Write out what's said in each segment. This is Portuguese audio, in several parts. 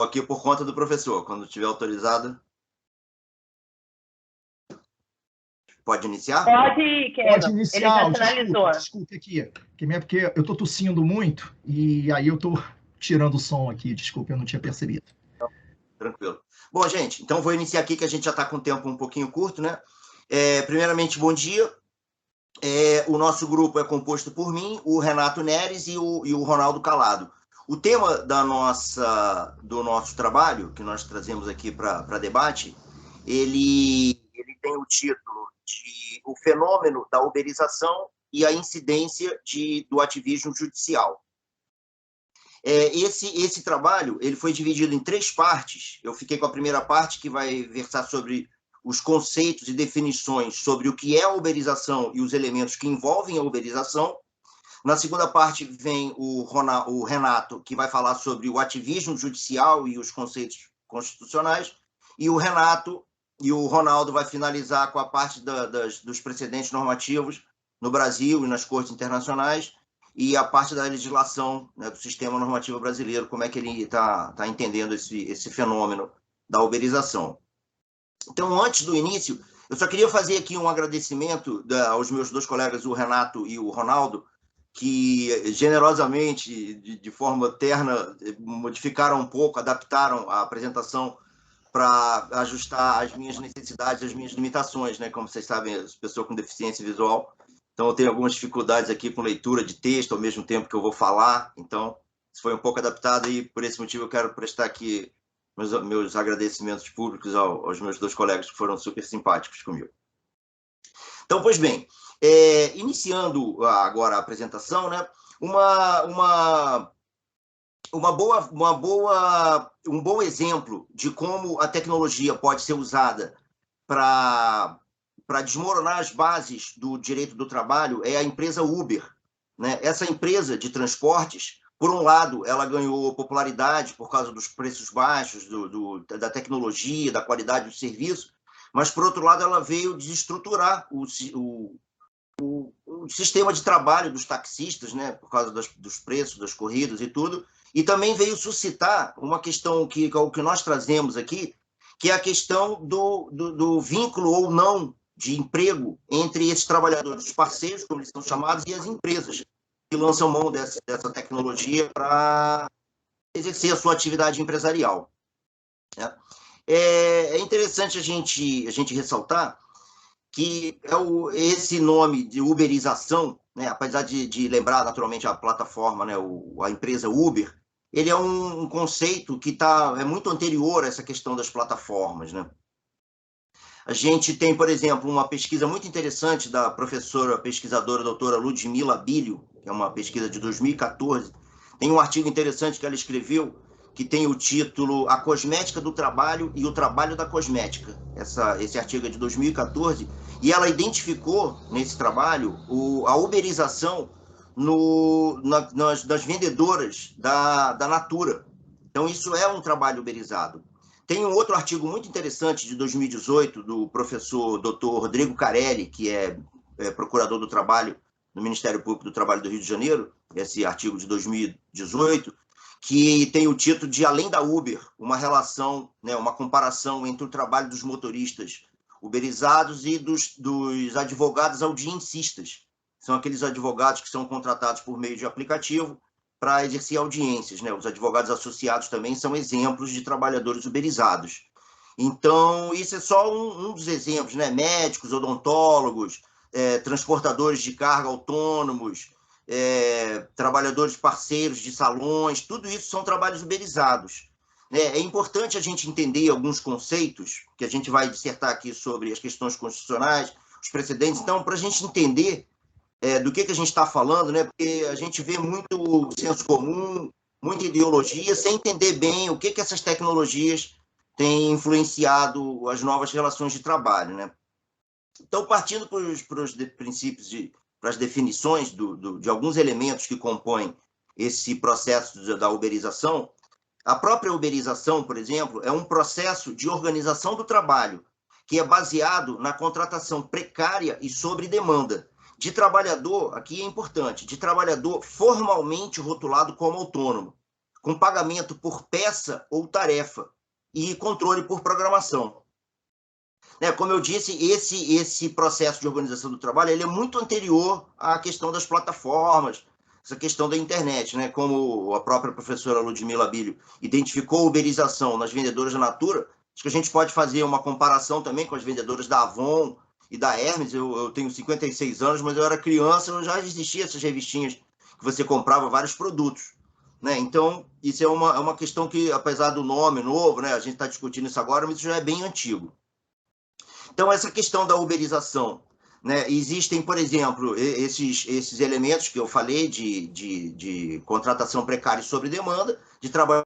Aqui por conta do professor, quando estiver autorizado. Pode iniciar? Pode, Kevin. Pode iniciar. Ele já finalizou. Desculpe aqui, porque eu estou tossindo muito e aí eu estou tirando o som aqui. Desculpe, eu não tinha percebido. Tranquilo. Bom, gente, então vou iniciar aqui, que a gente já está com o tempo um pouquinho curto, né? Primeiramente, bom dia. O nosso grupo é composto por mim, o Renato Neres e o Ronaldo Calado. O tema do nosso trabalho, que nós trazemos aqui para debate, ele tem o título de O Fenômeno da Uberização e a Incidência do Ativismo Judicial. Esse trabalho ele foi dividido em 3 partes. Eu fiquei com a primeira parte, que vai versar sobre os conceitos e definições sobre o que é a uberização e os elementos que envolvem a uberização. Na segunda parte vem o Renato, que vai falar sobre o ativismo judicial e os conceitos constitucionais, e o Renato e o Ronaldo vai finalizar com a parte dos precedentes normativos no Brasil e nas cortes internacionais, e a parte da legislação, né, do sistema normativo brasileiro, como é que ele está entendendo esse fenômeno da uberização. Então, antes do início, eu só queria fazer aqui um agradecimento aos meus 2 colegas, o Renato e o Ronaldo, que generosamente, de forma terna, modificaram um pouco, adaptaram a apresentação para ajustar as minhas necessidades, as minhas limitações, né? Como vocês sabem, eu sou pessoa com deficiência visual, então eu tenho algumas dificuldades aqui com leitura de texto ao mesmo tempo que eu vou falar, então isso foi um pouco adaptado e por esse motivo eu quero prestar aqui meus agradecimentos públicos aos meus 2 colegas que foram super simpáticos comigo. Então, pois bem, iniciando agora a apresentação, né, um bom exemplo de como a tecnologia pode ser usada para desmoronar as bases do direito do trabalho é a empresa Uber, né? Essa empresa de transportes, por um lado, ela ganhou popularidade por causa dos preços baixos, da tecnologia, da qualidade do serviço, mas, por outro lado, ela veio desestruturar o sistema de trabalho dos taxistas, né, por causa dos preços, das corridas e tudo, e também veio suscitar uma questão que nós trazemos aqui, que é a questão do vínculo ou não de emprego entre esses trabalhadores, os parceiros, como eles são chamados, e as empresas que lançam mão dessa tecnologia para exercer a sua atividade empresarial, né? É interessante a gente ressaltar que esse nome de uberização, né, apesar de lembrar naturalmente a plataforma, né, a empresa Uber, ele é um conceito que é muito anterior a essa questão das plataformas, né? A gente tem, por exemplo, uma pesquisa muito interessante da professora pesquisadora doutora Ludmila Bilio, que é uma pesquisa de 2014. Tem um artigo interessante que ela escreveu, que tem o título A Cosmética do Trabalho e o Trabalho da Cosmética. Esse artigo é de 2014, e ela identificou, nesse trabalho, a uberização nas vendedoras da Natura. Então, isso é um trabalho uberizado. Tem um outro artigo muito interessante, de 2018, do professor Dr. Rodrigo Carelli, que é procurador do trabalho no Ministério Público do Trabalho do Rio de Janeiro, esse artigo de 2018, que tem o título de Além da Uber, uma relação, né, uma comparação entre o trabalho dos motoristas uberizados e dos advogados audiencistas. São aqueles advogados que são contratados por meio de aplicativo para exercer audiências, né? Os advogados associados também são exemplos de trabalhadores uberizados. Então, isso é só um dos exemplos, né? Médicos, odontólogos, transportadores de carga autônomos, trabalhadores parceiros de salões, tudo isso são trabalhos uberizados. É importante a gente entender alguns conceitos, que a gente vai dissertar aqui sobre as questões constitucionais, os precedentes. Então, para a gente entender do que a gente está falando, né? Porque a gente vê muito senso comum, muita ideologia, sem entender bem o que essas tecnologias têm influenciado as novas relações de trabalho, né? Então, partindo para os princípios, para as definições de alguns elementos que compõem esse processo da uberização, a própria uberização, por exemplo, é um processo de organização do trabalho que é baseado na contratação precária e sob demanda de trabalhador, aqui é importante, de trabalhador formalmente rotulado como autônomo, com pagamento por peça ou tarefa e controle por programação. Né, como eu disse, esse processo de organização do trabalho ele é muito anterior à questão das plataformas, essa questão da internet, né? Como a própria professora Ludmila Bilho identificou a uberização nas vendedoras da Natura, acho que a gente pode fazer uma comparação também com as vendedoras da Avon e da Hermes. Eu tenho 56 anos, mas eu era criança, eu já existia essas revistinhas que você comprava vários produtos. Né? Então, isso é uma questão que, apesar do nome novo, né, a gente está discutindo isso agora, mas isso já é bem antigo. Então, essa questão da uberização, né? Existem, por exemplo, esses elementos que eu falei de contratação precária e sob demanda, de trabalho,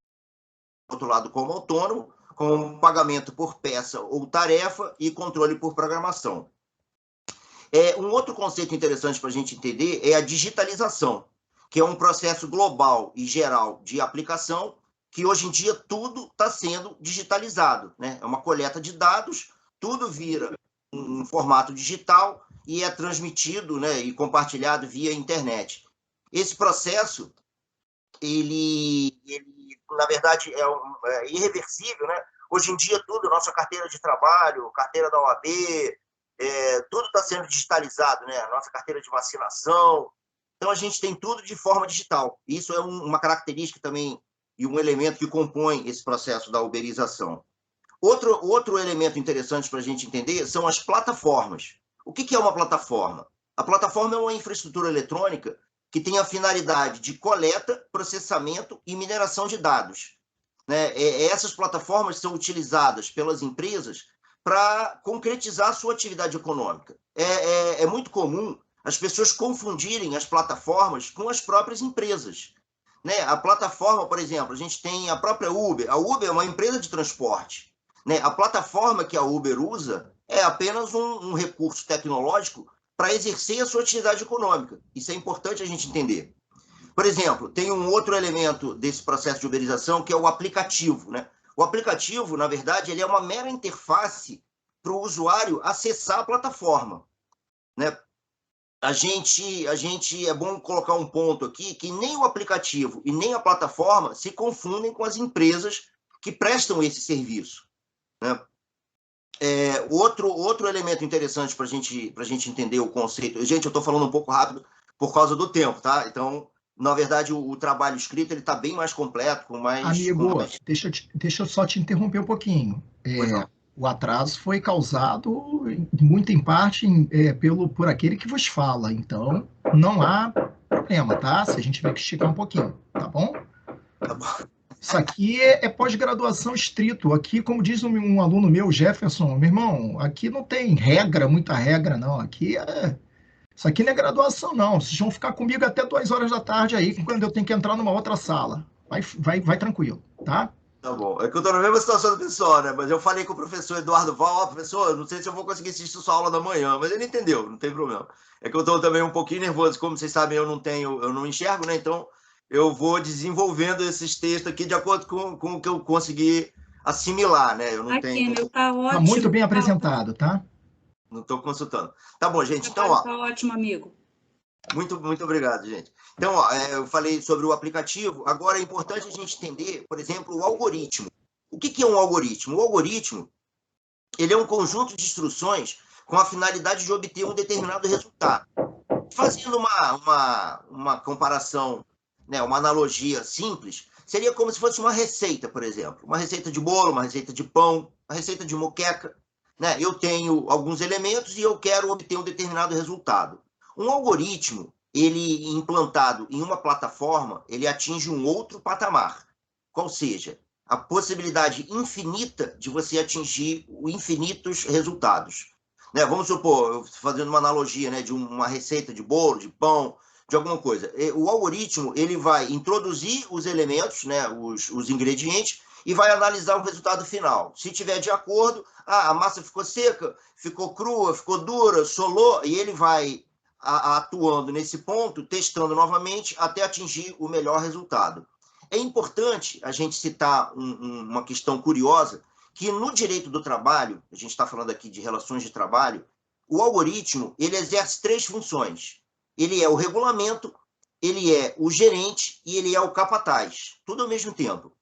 do outro lado, como autônomo, com pagamento por peça ou tarefa e controle por programação. Um outro conceito interessante para a gente entender é a digitalização, que é um processo global e geral de aplicação, que hoje em dia tudo está sendo digitalizado, né? É uma coleta de dados, tudo vira um formato digital e é transmitido, né, e compartilhado via internet. Esse processo, ele na verdade, é irreversível, né? Hoje em dia, tudo, nossa carteira de trabalho, carteira da OAB, tudo está sendo digitalizado, né? Nossa carteira de vacinação. Então, a gente tem tudo de forma digital. Isso é uma característica também e um elemento que compõe esse processo da uberização. Outro elemento interessante para a gente entender são as plataformas. O que é uma plataforma? A plataforma é uma infraestrutura eletrônica que tem a finalidade de coleta, processamento e mineração de dados. Né? Essas plataformas são utilizadas pelas empresas para concretizar a sua atividade econômica. É muito comum as pessoas confundirem as plataformas com as próprias empresas. Né? A plataforma, por exemplo, a gente tem a própria Uber. A Uber é uma empresa de transporte. Né? A plataforma que a Uber usa é apenas um recurso tecnológico para exercer a sua atividade econômica. Isso é importante a gente entender. Por exemplo, tem um outro elemento desse processo de uberização que é o aplicativo. Né? O aplicativo, na verdade, ele é uma mera interface para o usuário acessar a plataforma. Né? A gente é bom colocar um ponto aqui que nem o aplicativo e nem a plataforma se confundem com as empresas que prestam esse serviço. Né? Outro elemento interessante para a gente entender o conceito. Gente, eu estou falando um pouco rápido por causa do tempo, tá? Então, na verdade, o trabalho escrito ele está bem mais completo, com mais. Amigo, deixa eu só te interromper um pouquinho. O atraso foi causado, muito em parte, por aquele que vos fala. Então, não há problema, tá? Se a gente tiver que esticar um pouquinho, tá bom? Tá bom. Isso aqui é pós-graduação estrito. Aqui, como diz um aluno meu, Jefferson, meu irmão, aqui não tem muita regra, não. Isso aqui não é graduação, não. Vocês vão ficar comigo até 2 horas da tarde aí, quando eu tenho que entrar numa outra sala. Vai tranquilo, tá? Tá bom. É que eu estou na mesma situação do pessoal, né? Mas eu falei com o professor Eduardo Val, professor, eu não sei se eu vou conseguir assistir sua aula da manhã, mas ele entendeu, não tem problema. É que eu estou também um pouquinho nervoso, como vocês sabem, eu não enxergo, né? Então, eu vou desenvolvendo esses textos aqui de acordo com o que eu conseguir assimilar, né? Eu não tenho. Tá ótimo. Tá muito bem apresentado, tá? Não estou consultando. Tá bom, gente. Então, ó. Tá ótimo, amigo. Muito obrigado, gente. Então, ó, eu falei sobre o aplicativo. Agora é importante a gente entender, por exemplo, o algoritmo. O que é um algoritmo? O algoritmo ele é um conjunto de instruções com a finalidade de obter um determinado resultado. Fazendo uma comparação, né, uma analogia simples, seria como se fosse uma receita, por exemplo. Uma receita de bolo, uma receita de pão, uma receita de moqueca. Né? Eu tenho alguns elementos e eu quero obter um determinado resultado. Um algoritmo, ele implantado em uma plataforma, ele atinge um outro patamar. Qual seja, a possibilidade infinita de você atingir infinitos resultados. Né? Vamos supor, fazendo uma analogia, né, de uma receita de bolo, de pão, de alguma coisa. O algoritmo ele vai introduzir os elementos, né, os ingredientes, e vai analisar o resultado final. Se tiver de acordo, a massa ficou seca, ficou crua, ficou dura, solou, e ele vai atuando nesse ponto, testando novamente, até atingir o melhor resultado. É importante a gente citar uma questão curiosa, que no direito do trabalho, a gente está falando aqui de relações de trabalho, o algoritmo ele exerce 3 funções. Ele é o regulamento, ele é o gerente e ele é o capataz, tudo ao mesmo tempo.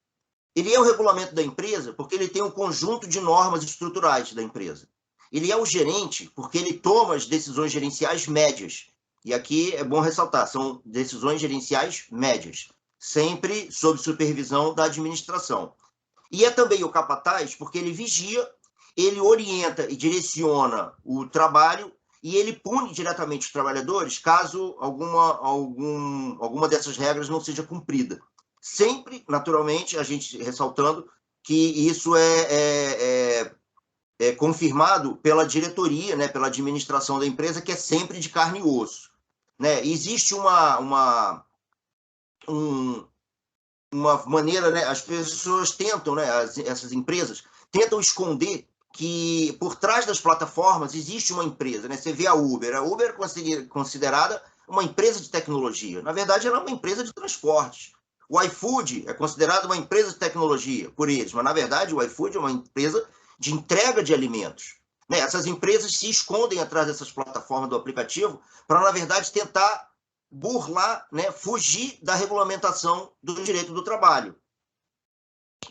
Ele é o regulamento da empresa porque ele tem um conjunto de normas estruturais da empresa. Ele é o gerente porque ele toma as decisões gerenciais médias. E aqui é bom ressaltar, são decisões gerenciais médias, sempre sob supervisão da administração. E é também o capataz porque ele vigia, ele orienta e direciona o trabalho e ele pune diretamente os trabalhadores caso alguma dessas regras não seja cumprida. Sempre, naturalmente, a gente ressaltando que isso é confirmado pela diretoria, né, pela administração da empresa, que é sempre de carne e osso. Né? Existe uma maneira, né, as pessoas tentam, né, essas empresas tentam esconder que por trás das plataformas existe uma empresa. Né? Você vê a Uber é considerada uma empresa de tecnologia. Na verdade, ela é uma empresa de transportes. O iFood é considerado uma empresa de tecnologia por eles, mas, na verdade, o iFood é uma empresa de entrega de alimentos. Né? Essas empresas se escondem atrás dessas plataformas do aplicativo para, na verdade, tentar burlar, né? Fugir da regulamentação do direito do trabalho.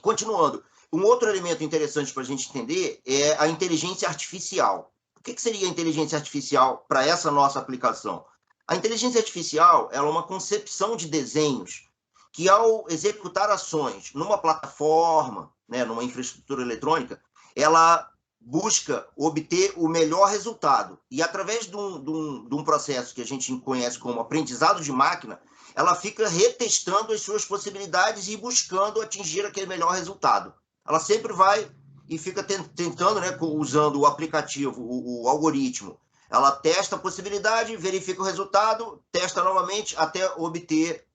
Continuando, um outro elemento interessante para a gente entender é a inteligência artificial. O que seria a inteligência artificial para essa nossa aplicação? A inteligência artificial ela é uma concepção de desenhos que, ao executar ações numa plataforma, né, numa infraestrutura eletrônica, ela busca obter o melhor resultado. E, através de um processo que a gente conhece como aprendizado de máquina, ela fica retestando as suas possibilidades e buscando atingir aquele melhor resultado. Ela sempre vai e fica tentando, né, usando o aplicativo, o algoritmo. Ela testa a possibilidade, verifica o resultado, testa novamente até obter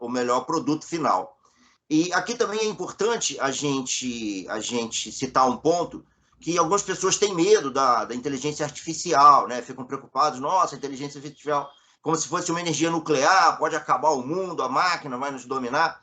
o melhor produto final. E aqui também é importante a gente citar um ponto que algumas pessoas têm medo da inteligência artificial, né? Ficam preocupados, nossa, a inteligência artificial, como se fosse uma energia nuclear, pode acabar o mundo, a máquina vai nos dominar.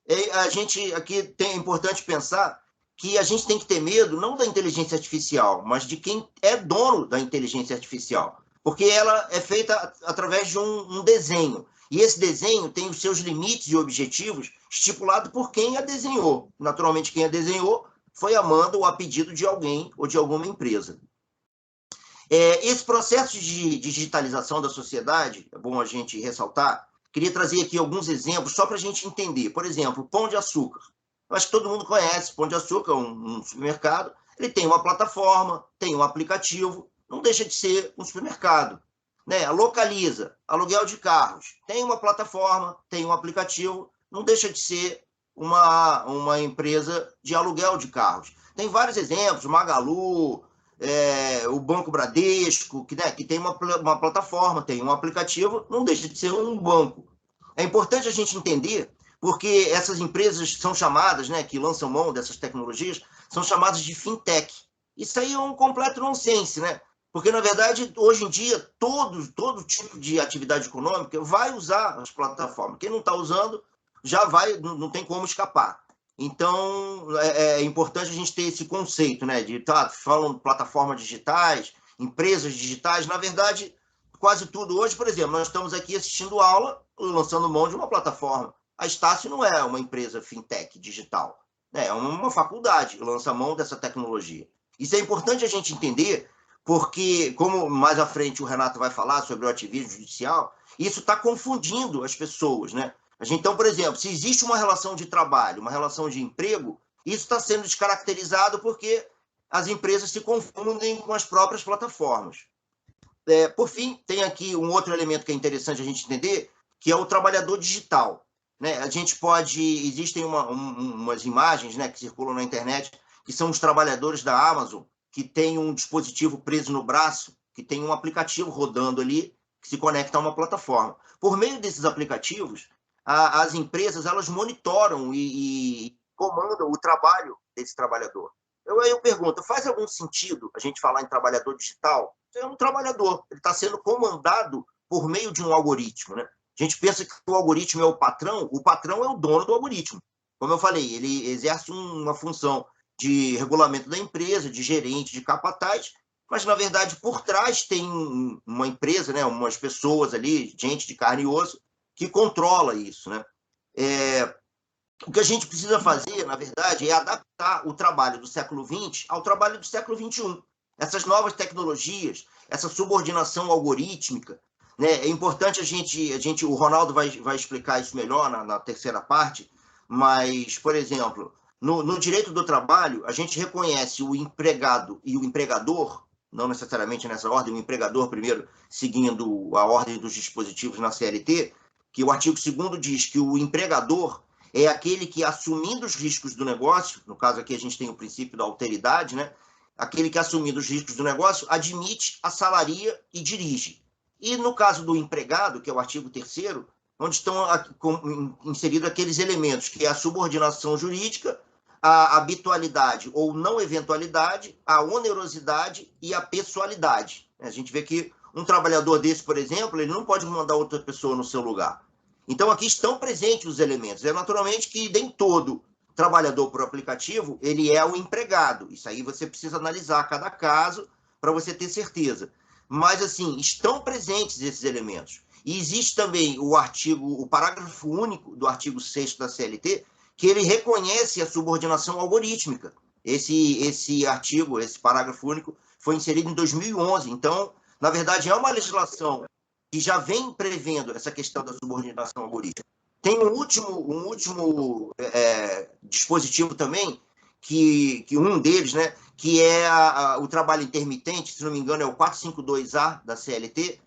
E a gente aqui é importante pensar que a gente tem que ter medo não da inteligência artificial, mas de quem é dono da inteligência artificial, porque ela é feita através de um desenho. E esse desenho tem os seus limites e objetivos estipulados por quem a desenhou. Naturalmente, quem a desenhou foi a mando ou a pedido de alguém ou de alguma empresa. Esse processo de digitalização da sociedade, é bom a gente ressaltar, queria trazer aqui alguns exemplos só para a gente entender. Por exemplo, Pão de Açúcar. Eu acho que todo mundo conhece Pão de Açúcar, um supermercado. Ele tem uma plataforma, tem um aplicativo, não deixa de ser um supermercado. Né? Localiza, aluguel de carros, tem uma plataforma, tem um aplicativo, não deixa de ser uma empresa de aluguel de carros. Tem vários exemplos, Magalu, o Banco Bradesco, que tem uma plataforma, tem um aplicativo, não deixa de ser um banco. É importante a gente entender, porque essas empresas são chamadas, né, que lançam mão dessas tecnologias, são chamadas de fintech. Isso aí é um completo nonsense, né? Porque, na verdade, hoje em dia, todo tipo de atividade econômica vai usar as plataformas. Quem não está usando, já vai, não tem como escapar. Então, é importante a gente ter esse conceito, né? Falam de plataformas digitais, empresas digitais. Na verdade, quase tudo hoje, por exemplo, nós estamos aqui assistindo aula, lançando mão de uma plataforma. A Estácio não é uma empresa fintech digital. É uma faculdade que lança mão dessa tecnologia. Isso é importante a gente entender, porque, como mais à frente o Renato vai falar sobre o ativismo judicial, isso está confundindo as pessoas, né? Então, por exemplo, se existe uma relação de trabalho, uma relação de emprego, isso está sendo descaracterizado porque as empresas se confundem com as próprias plataformas. Por fim, tem aqui um outro elemento que é interessante a gente entender, que é o trabalhador digital. Né? Existem umas imagens, né, que circulam na internet, que são os trabalhadores da Amazon, que tem um dispositivo preso no braço, que tem um aplicativo rodando ali, que se conecta a uma plataforma. Por meio desses aplicativos, as empresas elas monitoram e comandam o trabalho desse trabalhador. Eu pergunto, faz algum sentido a gente falar em trabalhador digital? É um trabalhador, ele está sendo comandado por meio de um algoritmo. Né? A gente pensa que o algoritmo é o patrão é o dono do algoritmo. Como eu falei, ele exerce uma função de regulamento da empresa, de gerente, de capataz, mas, na verdade, por trás tem uma empresa, né, umas pessoas ali, gente de carne e osso, que controla isso, né? O que a gente precisa fazer, na verdade, é adaptar o trabalho do século XX ao trabalho do século XXI. Essas novas tecnologias, essa subordinação algorítmica, né? É importante o Ronaldo vai explicar isso melhor na terceira parte, mas, por exemplo, no direito do trabalho, a gente reconhece o empregado e o empregador, não necessariamente nessa ordem, o empregador primeiro, seguindo a ordem dos dispositivos na CLT, que o artigo 2º diz que o empregador é aquele que, assumindo os riscos do negócio, no caso aqui a gente tem o princípio da alteridade, né? Aquele que, assumindo os riscos do negócio, admite, assalaria e dirige. E no caso do empregado, que é o artigo 3º, onde estão inseridos aqueles elementos, que é a subordinação jurídica, a habitualidade ou não eventualidade, a onerosidade e a pessoalidade. A gente vê que um trabalhador desse, por exemplo, ele não pode mandar outra pessoa no seu lugar. Então, aqui estão presentes os elementos. É naturalmente que nem todo trabalhador por aplicativo, ele é o empregado. Isso aí você precisa analisar cada caso para você ter certeza. Mas, assim, estão presentes esses elementos. E existe também o parágrafo único do artigo 6º da CLT, que ele reconhece a subordinação algorítmica. Esse artigo, esse parágrafo único, foi inserido em 2011. Então, na verdade, é uma legislação que já vem prevendo essa questão da subordinação algorítmica. Tem um último dispositivo também, que um deles, né, que é o trabalho intermitente, se não me engano, é o 452A da CLT,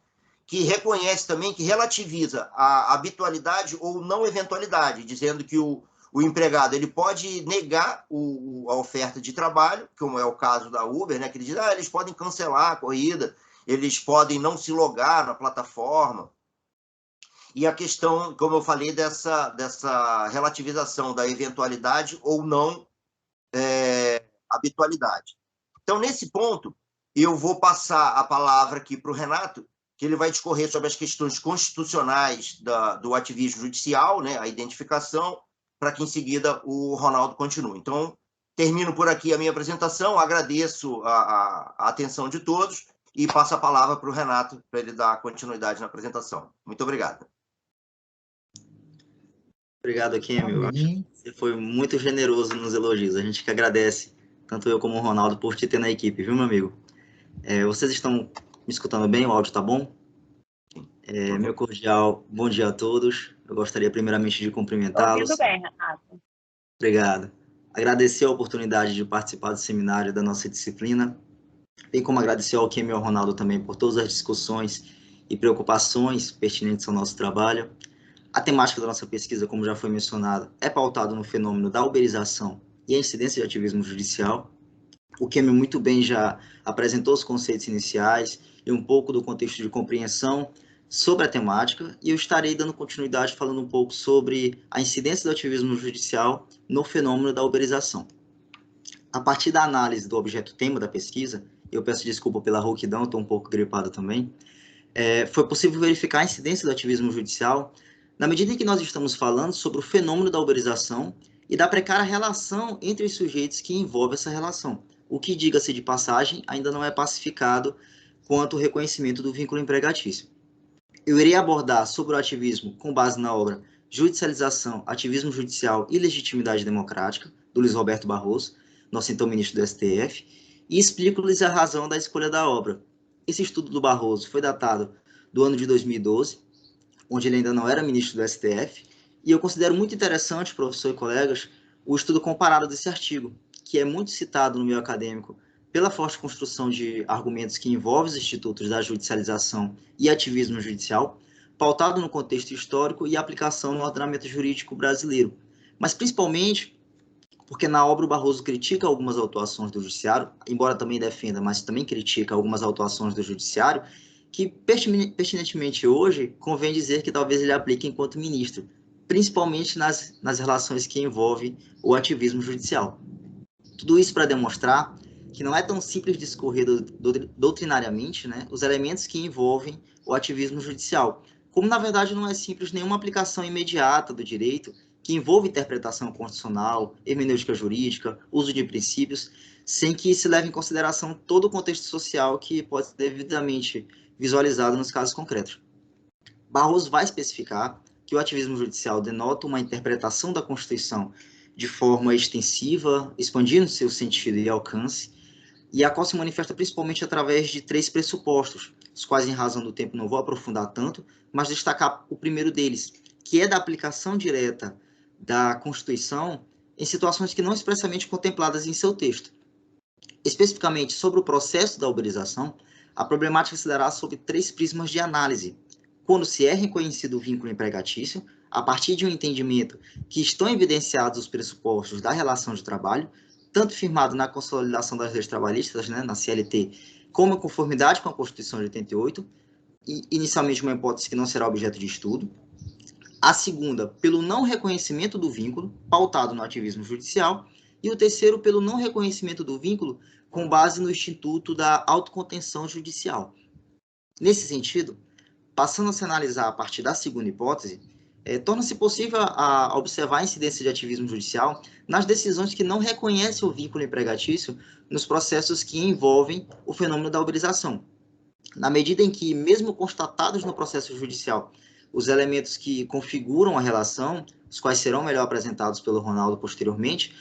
que reconhece também, que relativiza a habitualidade ou não eventualidade, dizendo que o empregado ele pode negar a oferta de trabalho, como é o caso da Uber, né, que eles podem cancelar a corrida, eles podem não se logar na plataforma. E a questão, como eu falei, dessa relativização da eventualidade ou não habitualidade. Então, nesse ponto, eu vou passar a palavra aqui para o Renato, que ele vai discorrer sobre as questões constitucionais do ativismo judicial, né, a identificação, para que em seguida o Ronaldo continue. Então, termino por aqui a minha apresentação, agradeço a atenção de todos e passo a palavra para o Renato, para ele dar continuidade na apresentação. Muito obrigado. Obrigado, Kemio. Você foi muito generoso nos elogios. A gente que agradece, tanto eu como o Ronaldo, por te ter na equipe, viu, meu amigo? Vocês estão me escutando bem? O áudio tá bom? Meu cordial bom dia a todos. Eu gostaria primeiramente de cumprimentá-los. Tudo bem, Renato. Obrigado. Agradecer a oportunidade de participar do seminário da nossa disciplina, bem como agradecer ao Kemio e ao Ronaldo também por todas as discussões e preocupações pertinentes ao nosso trabalho. A temática da nossa pesquisa, como já foi mencionado, é pautada no fenômeno da uberização e a incidência de ativismo judicial. O Kemio muito bem já apresentou os conceitos iniciais e um pouco do contexto de compreensão sobre a temática, e eu estarei dando continuidade falando um pouco sobre a incidência do ativismo judicial no fenômeno da uberização. A partir da análise do objeto-tema da pesquisa, eu peço desculpa pela rouquidão, estou um pouco gripado também, foi possível verificar a incidência do ativismo judicial na medida em que nós estamos falando sobre o fenômeno da uberização e da precária relação entre os sujeitos que envolve essa relação, o que, diga-se de passagem, ainda não é pacificado quanto ao reconhecimento do vínculo empregatício. Eu irei abordar sobre o ativismo com base na obra Judicialização, Ativismo Judicial e Legitimidade Democrática, do Luiz Roberto Barroso, nosso então ministro do STF, e explico-lhes a razão da escolha da obra. Esse estudo do Barroso foi datado do ano de 2012, onde ele ainda não era ministro do STF, e eu considero muito interessante, professor e colegas, o estudo comparado desse artigo, que é muito citado no meio acadêmico pela forte construção de argumentos que envolvem os institutos da judicialização e ativismo judicial, pautado no contexto histórico e aplicação no ordenamento jurídico brasileiro, mas principalmente porque na obra o Barroso critica algumas autuações do judiciário, embora também defenda, mas também critica algumas autuações do judiciário, que pertinentemente hoje convém dizer que talvez ele aplique enquanto ministro, principalmente nas relações que envolvem o ativismo judicial. Tudo isso para demonstrar que não é tão simples discorrer doutrinariamente, né, os elementos que envolvem o ativismo judicial, como na verdade não é simples nenhuma aplicação imediata do direito que envolva interpretação constitucional, hermenêutica jurídica, uso de princípios, sem que se leve em consideração todo o contexto social que pode ser devidamente visualizado nos casos concretos. Barroso vai especificar que o ativismo judicial denota uma interpretação da Constituição de forma extensiva, expandindo seu sentido e alcance, e a qual se manifesta principalmente através de 3 pressupostos, os quais, em razão do tempo, não vou aprofundar tanto, mas destacar o primeiro deles, que é da aplicação direta da Constituição em situações que não expressamente contempladas em seu texto. Especificamente sobre o processo da uberização, a problemática se dará sob 3 prismas de análise: quando se é reconhecido o vínculo empregatício, a partir de um entendimento que estão evidenciados os pressupostos da relação de trabalho, tanto firmado na consolidação das leis trabalhistas, né, na CLT, como em conformidade com a Constituição de 88, e inicialmente uma hipótese que não será objeto de estudo. A segunda, pelo não reconhecimento do vínculo, pautado no ativismo judicial, e o terceiro, pelo não reconhecimento do vínculo com base no Instituto da Autocontenção Judicial. Nesse sentido, passando a se analisar a partir da segunda hipótese, torna-se possível a observar a incidência de ativismo judicial nas decisões que não reconhecem o vínculo empregatício nos processos que envolvem o fenômeno da uberização. Na medida em que, mesmo constatados no processo judicial, os elementos que configuram a relação, os quais serão melhor apresentados pelo Ronaldo posteriormente,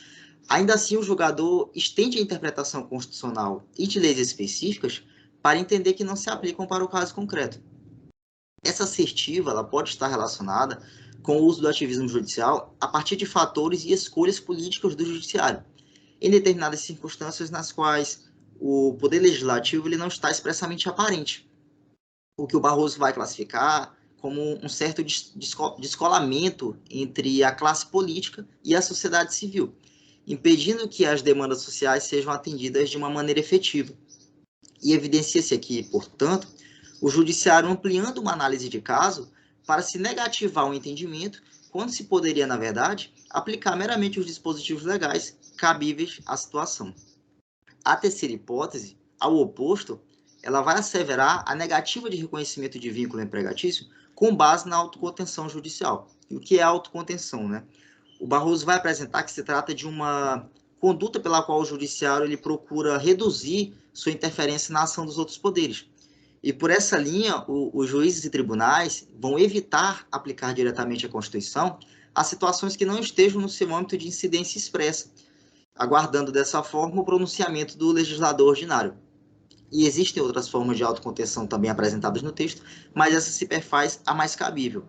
ainda assim o julgador estende a interpretação constitucional e de leis específicas para entender que não se aplicam para o caso concreto. Essa assertiva ela pode estar relacionada com o uso do ativismo judicial a partir de fatores e escolhas políticas do judiciário, em determinadas circunstâncias nas quais o poder legislativo ele não está expressamente aparente, o que o Barroso vai classificar como um certo descolamento entre a classe política e a sociedade civil, impedindo que as demandas sociais sejam atendidas de uma maneira efetiva. E evidencia-se aqui, portanto, o judiciário ampliando uma análise de caso para se negativar o entendimento, quando se poderia, na verdade, aplicar meramente os dispositivos legais cabíveis à situação. A terceira hipótese, ao oposto, ela vai asseverar a negativa de reconhecimento de vínculo empregatício com base na autocontenção judicial. E o que é autocontenção, né? O Barroso vai apresentar que se trata de uma conduta pela qual o judiciário ele procura reduzir sua interferência na ação dos outros poderes. E por essa linha, os juízes e tribunais vão evitar aplicar diretamente a Constituição a situações que não estejam no seu âmbito de incidência expressa, aguardando dessa forma o pronunciamento do legislador ordinário. E existem outras formas de autocontenção também apresentadas no texto, mas essa se perfaz a mais cabível.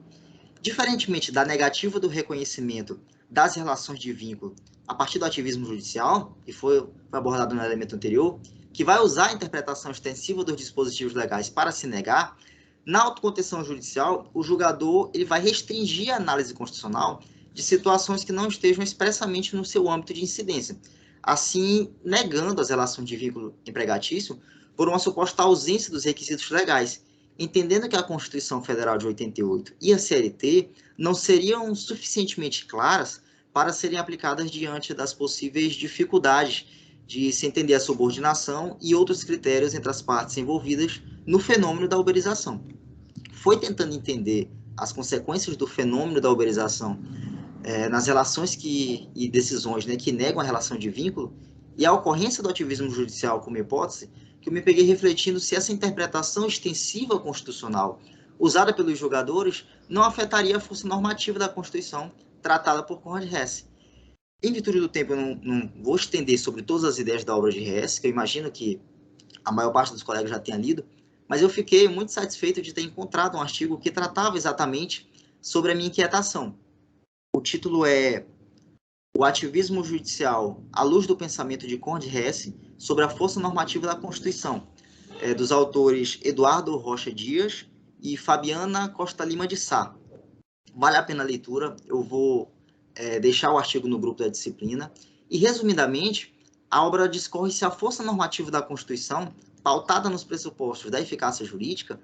Diferentemente da negativa do reconhecimento das relações de vínculo a partir do ativismo judicial, que foi abordado no elemento anterior, que vai usar a interpretação extensiva dos dispositivos legais para se negar, na autocontenção judicial, o julgador ele vai restringir a análise constitucional de situações que não estejam expressamente no seu âmbito de incidência, assim negando as relações de vínculo empregatício por uma suposta ausência dos requisitos legais, entendendo que a Constituição Federal de 88 e a CLT não seriam suficientemente claras para serem aplicadas diante das possíveis dificuldades de se entender a subordinação e outros critérios entre as partes envolvidas no fenômeno da uberização. Foi tentando entender as consequências do fenômeno da uberização nas relações e decisões, né, que negam a relação de vínculo e a ocorrência do ativismo judicial como hipótese, que eu me peguei refletindo se essa interpretação extensiva constitucional usada pelos julgadores não afetaria a força normativa da Constituição tratada por Conrad Hesse. Em virtude do tempo, eu não vou estender sobre todas as ideias da obra de Hesse, que eu imagino que a maior parte dos colegas já tenha lido, mas eu fiquei muito satisfeito de ter encontrado um artigo que tratava exatamente sobre a minha inquietação. O título é O Ativismo Judicial à Luz do Pensamento de Conrad Hesse sobre a Força Normativa da Constituição, dos autores Eduardo Rocha Dias e Fabiana Costa Lima de Sá. Vale a pena a leitura, eu vou deixar o artigo no grupo da disciplina. E, resumidamente, a obra discorre se a força normativa da Constituição, pautada nos pressupostos da eficácia jurídica,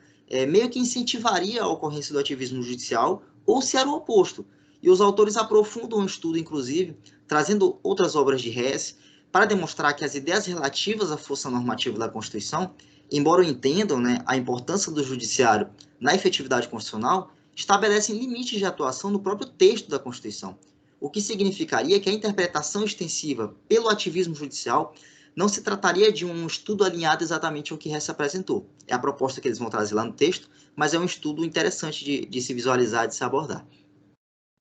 meio que incentivaria a ocorrência do ativismo judicial ou se era o oposto. E os autores aprofundam o estudo, inclusive, trazendo outras obras de Hesse, para demonstrar que as ideias relativas à força normativa da Constituição, embora entendam, né, a importância do judiciário na efetividade constitucional, estabelecem limites de atuação no próprio texto da Constituição, o que significaria que a interpretação extensiva pelo ativismo judicial não se trataria de um estudo alinhado exatamente ao que Hess apresentou. É a proposta que eles vão trazer lá no texto, mas é um estudo interessante de se visualizar, de se abordar.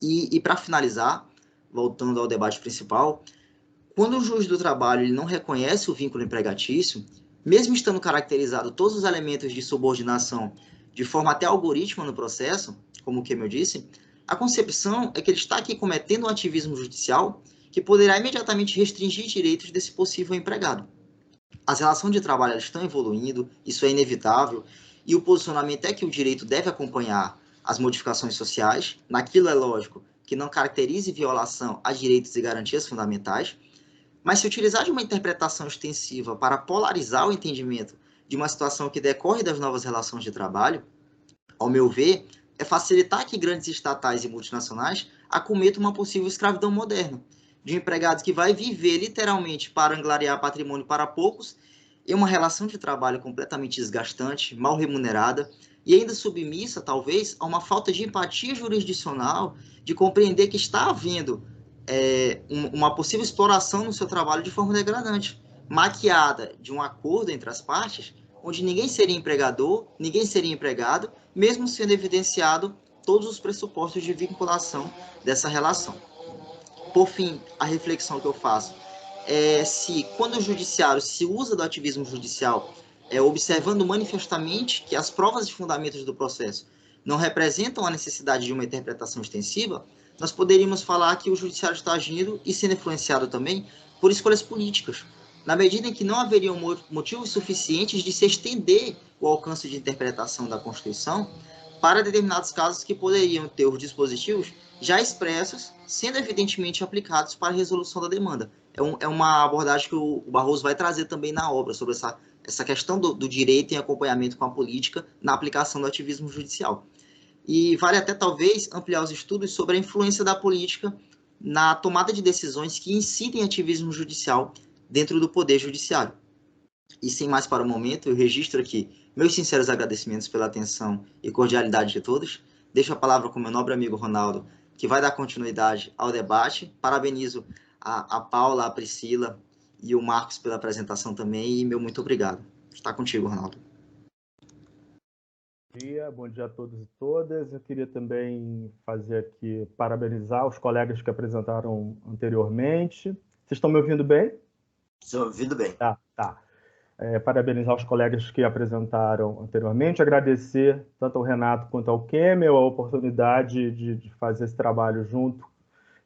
E para finalizar, voltando ao debate principal, quando o juiz do trabalho ele não reconhece o vínculo empregatício, mesmo estando caracterizado todos os elementos de subordinação de forma até algorítmica no processo, como o Kemmel disse, a concepção é que ele está aqui cometendo um ativismo judicial que poderá imediatamente restringir direitos desse possível empregado. As relações de trabalho estão evoluindo, isso é inevitável, e o posicionamento é que o direito deve acompanhar as modificações sociais, naquilo é lógico que não caracterize violação a direitos e garantias fundamentais, mas se utilizar de uma interpretação extensiva para polarizar o entendimento de uma situação que decorre das novas relações de trabalho, ao meu ver, é facilitar que grandes estatais e multinacionais acometam uma possível escravidão moderna, de um empregado que vai viver literalmente para angariar patrimônio para poucos, em uma relação de trabalho completamente desgastante, mal remunerada, e ainda submissa, talvez, a uma falta de empatia jurisdicional, de compreender que está havendo uma possível exploração no seu trabalho de forma degradante, maquiada de um acordo entre as partes, onde ninguém seria empregador, ninguém seria empregado, mesmo sendo evidenciado todos os pressupostos de vinculação dessa relação. Por fim, a reflexão que eu faço é se, quando o judiciário se usa do ativismo judicial, observando manifestamente que as provas e fundamentos do processo não representam a necessidade de uma interpretação extensiva, nós poderíamos falar que o judiciário está agindo e sendo influenciado também por escolhas políticas, na medida em que não haveriam motivos suficientes de se estender o alcance de interpretação da Constituição para determinados casos que poderiam ter os dispositivos já expressos, sendo evidentemente aplicados para a resolução da demanda. É uma abordagem que o Barroso vai trazer também na obra, sobre essa questão do direito em acompanhamento com a política na aplicação do ativismo judicial. E vale até, talvez, ampliar os estudos sobre a influência da política na tomada de decisões que incidem ativismo judicial dentro do Poder Judiciário. E sem mais para o momento, eu registro aqui meus sinceros agradecimentos pela atenção e cordialidade de todos. Deixo a palavra com meu nobre amigo Ronaldo, que vai dar continuidade ao debate. Parabenizo a Paula, a Priscila e o Marcos pela apresentação também, e meu muito obrigado. Está contigo, Ronaldo. Bom dia a todos e todas. Eu queria também fazer aqui, parabenizar os colegas que apresentaram anteriormente. Vocês estão me ouvindo bem? Estou ouvindo bem. Tá. Parabenizar os colegas que apresentaram anteriormente, agradecer tanto ao Renato quanto ao Kemmel a oportunidade de fazer esse trabalho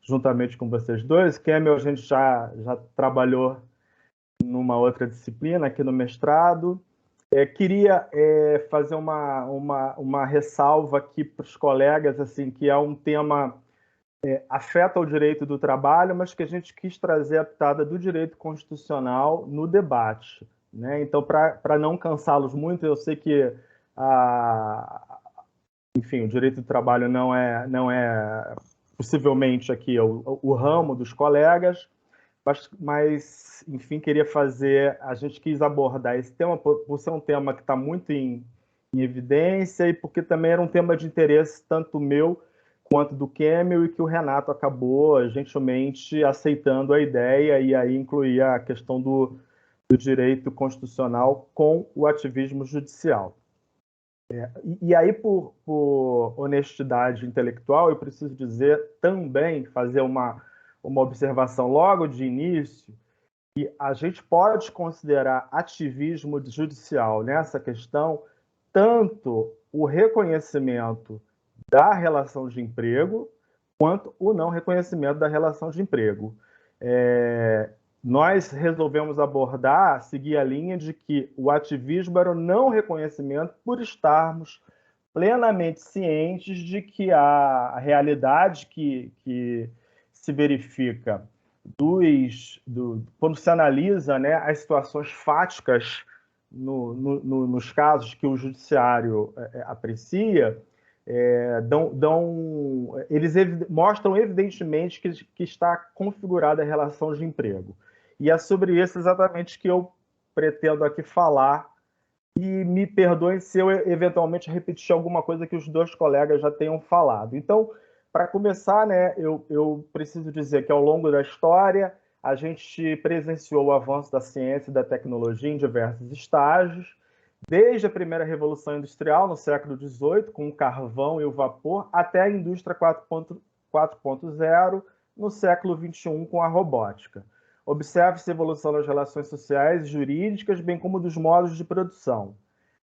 juntamente com vocês dois. Kemmel, a gente já trabalhou numa outra disciplina aqui no mestrado. Queria fazer uma ressalva aqui para os colegas, assim, que é um tema afeta o direito do trabalho, mas que a gente quis trazer a pitada do direito constitucional no debate, né? Então, para não cansá-los muito, eu sei que enfim, o direito do trabalho não é possivelmente aqui o ramo dos colegas, mas, enfim, a gente quis abordar esse tema por ser um tema que está muito em evidência e porque também era um tema de interesse tanto meu quanto do Kemmel, e que o Renato acabou gentilmente aceitando a ideia e aí incluía a questão do direito constitucional com o ativismo judicial. E aí, por honestidade intelectual, eu preciso dizer também, fazer uma observação logo de início, que a gente pode considerar ativismo judicial nessa questão tanto o reconhecimento da relação de emprego quanto o não reconhecimento da relação de emprego. Nós resolvemos seguir a linha de que o ativismo era o não reconhecimento por estarmos plenamente cientes de que a realidade que se verifica quando se analisa, né, as situações fáticas nos casos que o judiciário aprecia, eles mostram evidentemente que está configurada a relação de emprego. E é sobre isso exatamente que eu pretendo aqui falar, e me perdoem se eu eventualmente repetir alguma coisa que os dois colegas já tenham falado. Então, Para começar, né, eu preciso dizer que ao longo da história a gente presenciou o avanço da ciência e da tecnologia em diversos estágios, desde a primeira Revolução Industrial, no século XVIII, com o carvão e o vapor, até a indústria 4.0, no século XXI, com a robótica. Observe-se a evolução das relações sociais e jurídicas, bem como dos modos de produção.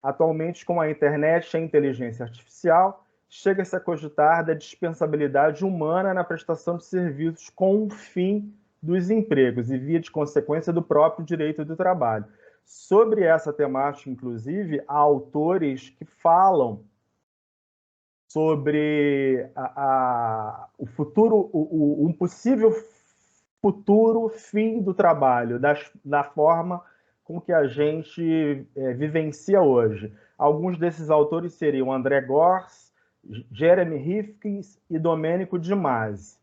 Atualmente, com a internet e a inteligência artificial, chega-se a cogitar da dispensabilidade humana na prestação de serviços com o fim dos empregos e, via de consequência, do próprio direito do trabalho. Sobre essa temática, inclusive, há autores que falam sobre o futuro, um possível futuro fim do trabalho, da forma com que a gente vivencia hoje. Alguns desses autores seriam André Gorz, Jeremy Rifkin e Domenico De Masi.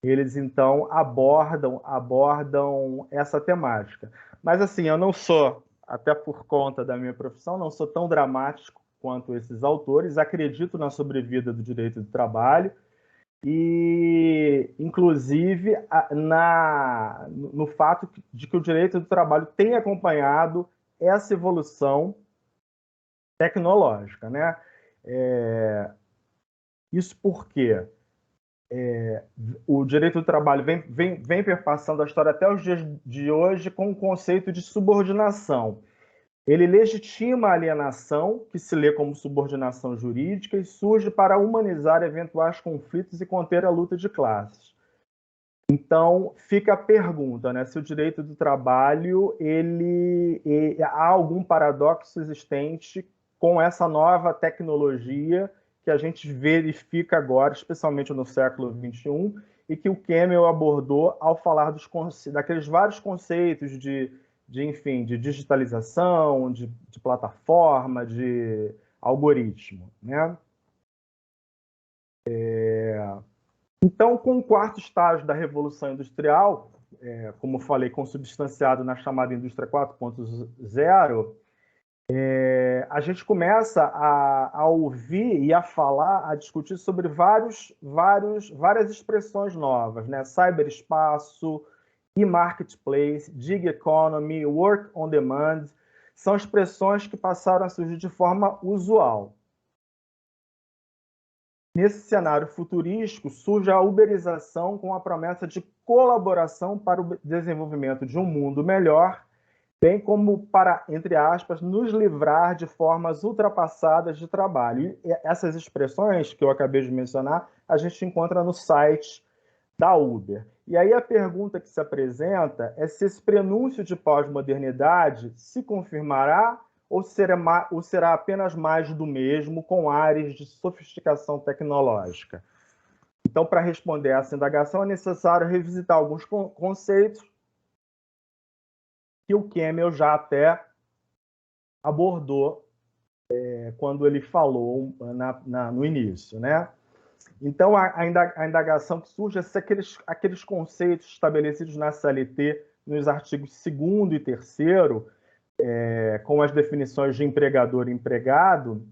Eles, então, abordam essa temática. Mas, assim, eu não sou, até por conta da minha profissão, não sou tão dramático quanto esses autores. Acredito na sobrevida do direito do trabalho e, inclusive, no fato de que o direito do trabalho tem acompanhado essa evolução tecnológica, né? Isso porque o direito do trabalho vem perpassando a história até os dias de hoje com o conceito de subordinação. Ele legitima a alienação, que se lê como subordinação jurídica, e surge para humanizar eventuais conflitos e conter a luta de classes. Então, fica a pergunta, né, se o direito do trabalho há algum paradoxo existente com essa nova tecnologia que a gente verifica agora, especialmente no século XXI, e que o Campbell abordou ao falar daqueles vários conceitos de digitalização, de plataforma, de algoritmo, né? Então, com o quarto estágio da Revolução Industrial, como falei, consubstanciado na chamada Indústria 4.0, a gente começa a ouvir e a falar, a discutir sobre várias expressões novas, né? Cyberespaço, e-marketplace, gig economy, work on demand, são expressões que passaram a surgir de forma usual. Nesse cenário futurístico, surge a uberização com a promessa de colaboração para o desenvolvimento de um mundo melhor, bem como para, entre aspas, nos livrar de formas ultrapassadas de trabalho. E essas expressões que eu acabei de mencionar, a gente encontra no site da Uber. E aí a pergunta que se apresenta é se esse prenúncio de pós-modernidade se confirmará ou será apenas mais do mesmo, com áreas de sofisticação tecnológica. Então, para responder a essa indagação, é necessário revisitar alguns conceitos que o Campbell já até abordou quando ele falou no início, né? Então, a indagação que surge é se aqueles conceitos estabelecidos na CLT, nos artigos 2º e 3º, com as definições de empregador e empregado,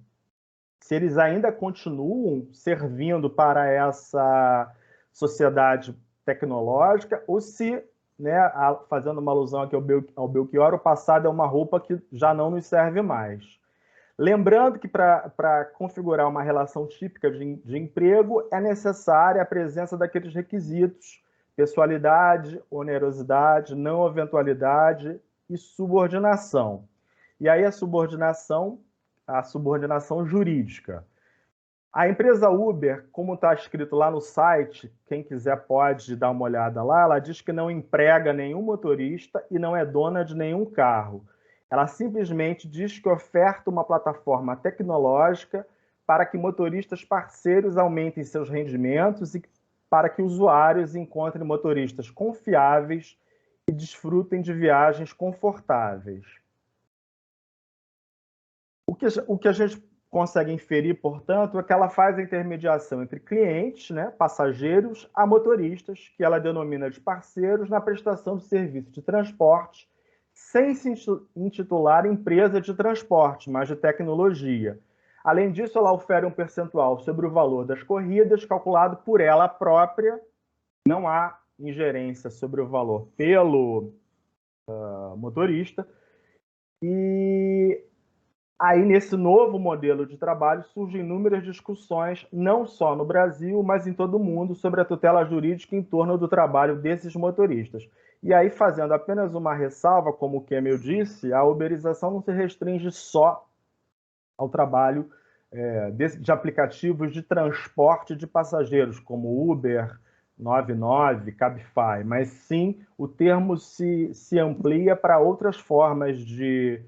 se eles ainda continuam servindo para essa sociedade tecnológica ou se, né, fazendo uma alusão aqui ao Belchior, o passado é uma roupa que já não nos serve mais. Lembrando que para configurar uma relação típica de emprego é necessária a presença daqueles requisitos: pessoalidade, onerosidade, não eventualidade e subordinação. E aí a subordinação jurídica. A empresa Uber, como está escrito lá no site, quem quiser pode dar uma olhada lá, ela diz que não emprega nenhum motorista e não é dona de nenhum carro. Ela simplesmente diz que oferta uma plataforma tecnológica para que motoristas parceiros aumentem seus rendimentos e para que usuários encontrem motoristas confiáveis e desfrutem de viagens confortáveis. O que a gente consegue inferir, portanto, é que ela faz a intermediação entre clientes, né, passageiros, a motoristas, que ela denomina de parceiros, na prestação de serviço de transporte, sem se intitular empresa de transporte, mas de tecnologia. Além disso, ela ofere um percentual sobre o valor das corridas, calculado por ela própria. Não há ingerência sobre o valor pelo motorista. E aí, nesse novo modelo de trabalho, surgem inúmeras discussões, não só no Brasil, mas em todo o mundo, sobre a tutela jurídica em torno do trabalho desses motoristas. E aí, fazendo apenas uma ressalva, como o Kemel disse, a uberização não se restringe só ao trabalho de aplicativos de transporte de passageiros, como Uber, 99, Cabify, mas sim o termo se amplia para outras formas de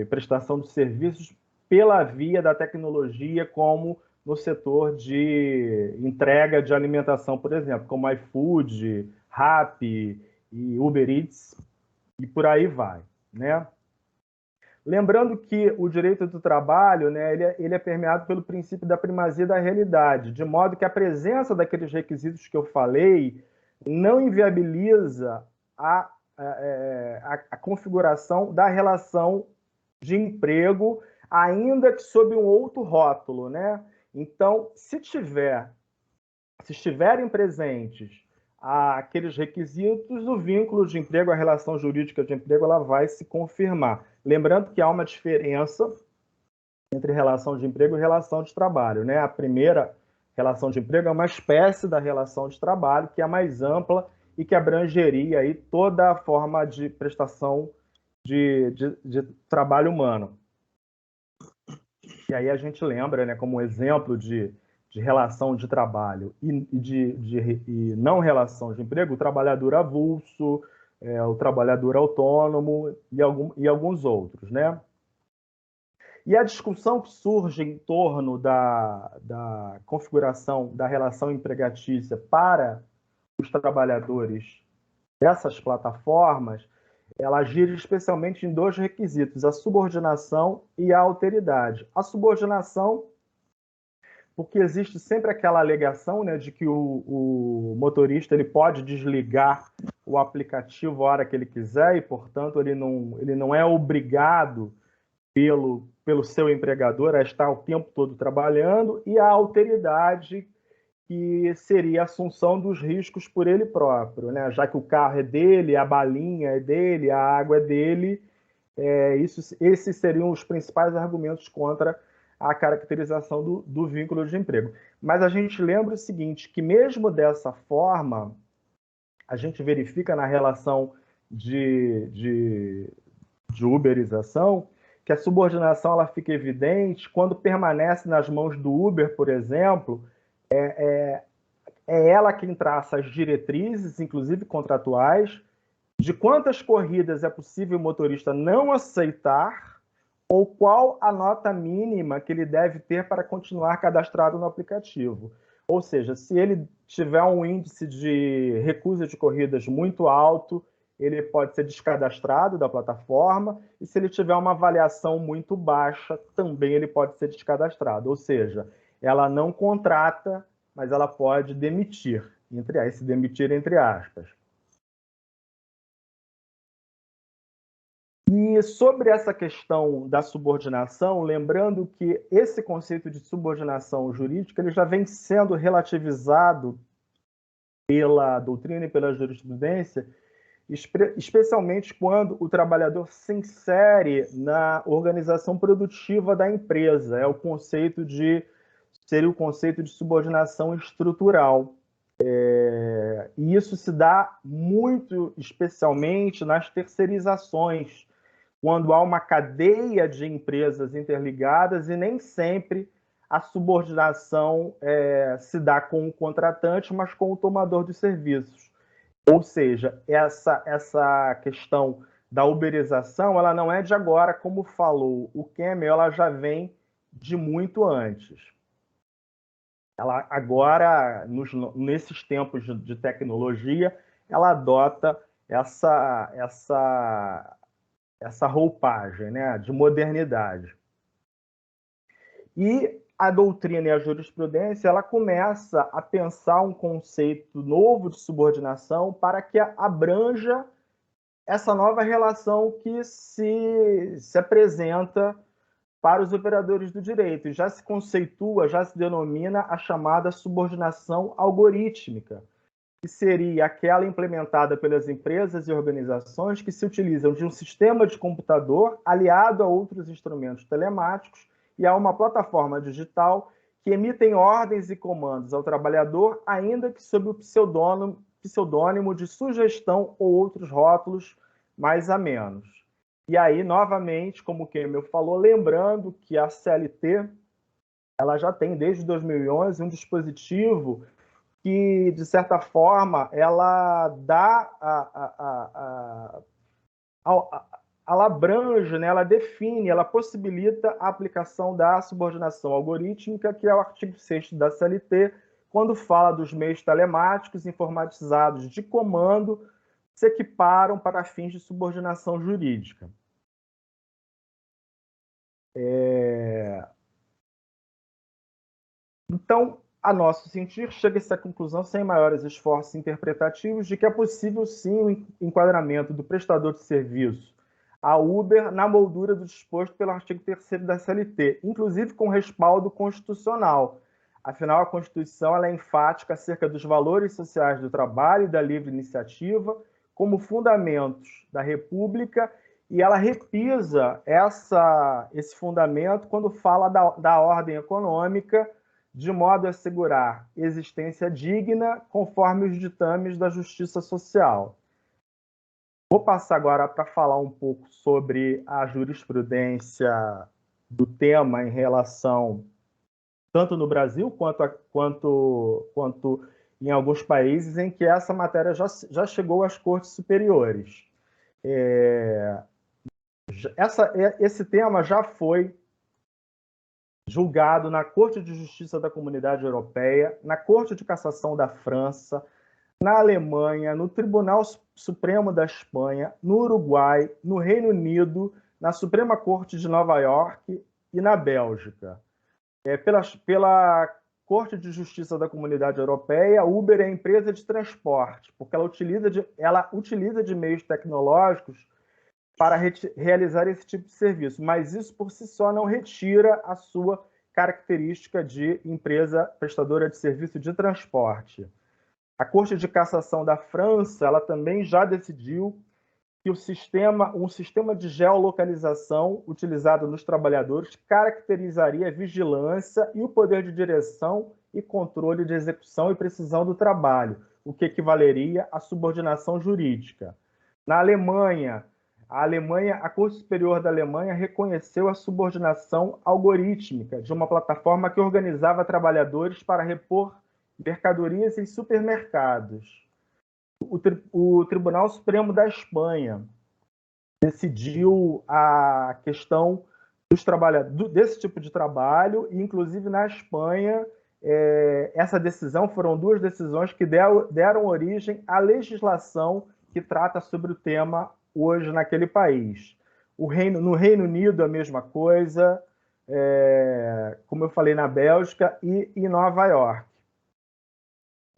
prestação de serviços pela via da tecnologia, como no setor de entrega de alimentação, por exemplo, como iFood, Rappi e Uber Eats, e por aí vai, né? Lembrando que o direito do trabalho, né, ele é permeado pelo princípio da primazia da realidade, de modo que a presença daqueles requisitos que eu falei não inviabiliza a configuração da relação de emprego, ainda que sob um outro rótulo, né? Então, se estiverem presentes aqueles requisitos, o vínculo de emprego, a relação jurídica de emprego, ela vai se confirmar. Lembrando que há uma diferença entre relação de emprego e relação de trabalho, né? A primeira relação de emprego é uma espécie da relação de trabalho, que é mais ampla e que abrangeria aí toda a forma de prestação de trabalho humano. E aí a gente lembra, né, como exemplo de relação de trabalho e não relação de emprego, o trabalhador avulso, o trabalhador autônomo e alguns outros, né? E a discussão que surge em torno da configuração da relação empregatícia para os trabalhadores dessas plataformas, ela gira especialmente em dois requisitos, a subordinação e a alteridade. A subordinação, porque existe sempre aquela alegação, né, de que o motorista ele pode desligar o aplicativo a hora que ele quiser e, portanto, ele não é obrigado pelo seu empregador a estar o tempo todo trabalhando, e a alteridade, que seria a assunção dos riscos por ele próprio, né? Já que o carro é dele, a balinha é dele, a água é dele, esses seriam os principais argumentos contra a caracterização do vínculo de emprego. Mas a gente lembra o seguinte, que mesmo dessa forma, a gente verifica na relação de uberização que a subordinação ela fica evidente quando permanece nas mãos do Uber, por exemplo, é ela quem traça as diretrizes, inclusive contratuais, de quantas corridas é possível o motorista não aceitar ou qual a nota mínima que ele deve ter para continuar cadastrado no aplicativo. Ou seja, se ele tiver um índice de recusa de corridas muito alto, ele pode ser descadastrado da plataforma, e se ele tiver uma avaliação muito baixa, também ele pode ser descadastrado. Ou seja, ela não contrata, mas ela pode demitir, demitir entre aspas. E sobre essa questão da subordinação, lembrando que esse conceito de subordinação jurídica ele já vem sendo relativizado pela doutrina e pela jurisprudência, especialmente quando o trabalhador se insere na organização produtiva da empresa. Seria o conceito de subordinação estrutural. E isso se dá muito especialmente nas terceirizações, quando há uma cadeia de empresas interligadas e nem sempre a subordinação se dá com o contratante, mas com o tomador de serviços. Ou seja, essa questão da uberização, ela não é de agora, como falou o Kemel, ela já vem de muito antes. Ela agora, nesses tempos de tecnologia, ela adota essa roupagem, né, de modernidade. E a doutrina e a jurisprudência ela começa a pensar um conceito novo de subordinação para que abranja essa nova relação que se apresenta para os operadores do direito. E já se conceitua, já se denomina a chamada subordinação algorítmica, que seria aquela implementada pelas empresas e organizações que se utilizam de um sistema de computador aliado a outros instrumentos telemáticos e a uma plataforma digital que emitem ordens e comandos ao trabalhador, ainda que sob o pseudônimo de sugestão ou outros rótulos mais amenos. E aí, novamente, como o Kemel falou, lembrando que a CLT ela já tem, desde 2011, um dispositivo que, de certa forma, ela dá ela abrange, né? Ela define, ela possibilita a aplicação da subordinação algorítmica, que é o artigo 6º da CLT, quando fala dos meios telemáticos informatizados de comando se equiparam para fins de subordinação jurídica. Então, a nosso sentir, chega-se à conclusão, sem maiores esforços interpretativos, de que é possível, sim, o enquadramento do prestador de serviço a Uber na moldura do disposto pelo artigo 3º da CLT, inclusive com respaldo constitucional. Afinal, a Constituição ela é enfática acerca dos valores sociais do trabalho e da livre iniciativa como fundamentos da República, e ela repisa esse fundamento quando fala da ordem econômica, de modo a assegurar existência digna conforme os ditames da justiça social. Vou passar agora para falar um pouco sobre a jurisprudência do tema em relação, tanto no Brasil quanto em alguns países em que essa matéria já chegou às cortes superiores. Esse tema já foi julgado na Corte de Justiça da Comunidade Europeia, na Corte de Cassação da França, na Alemanha, no Tribunal Supremo da Espanha, no Uruguai, no Reino Unido, na Suprema Corte de Nova York e na Bélgica. Pela Corte de Justiça da Comunidade Europeia, a Uber é empresa de transporte, porque ela utiliza de meios tecnológicos para realizar esse tipo de serviço, mas isso por si só não retira a sua característica de empresa prestadora de serviço de transporte. A Corte de Cassação da França ela também já decidiu que um sistema de geolocalização utilizado nos trabalhadores caracterizaria a vigilância e o poder de direção e controle de execução e precisão do trabalho, o que equivaleria à subordinação jurídica. Na Alemanha, a Corte Superior da Alemanha reconheceu a subordinação algorítmica de uma plataforma que organizava trabalhadores para repor mercadorias em supermercados. O Tribunal Supremo da Espanha decidiu a questão dos desse tipo de trabalho, e inclusive na Espanha, foram duas decisões que deram origem à legislação que trata sobre o tema hoje naquele país. No Reino Unido, a mesma coisa, como eu falei, na Bélgica e em Nova York.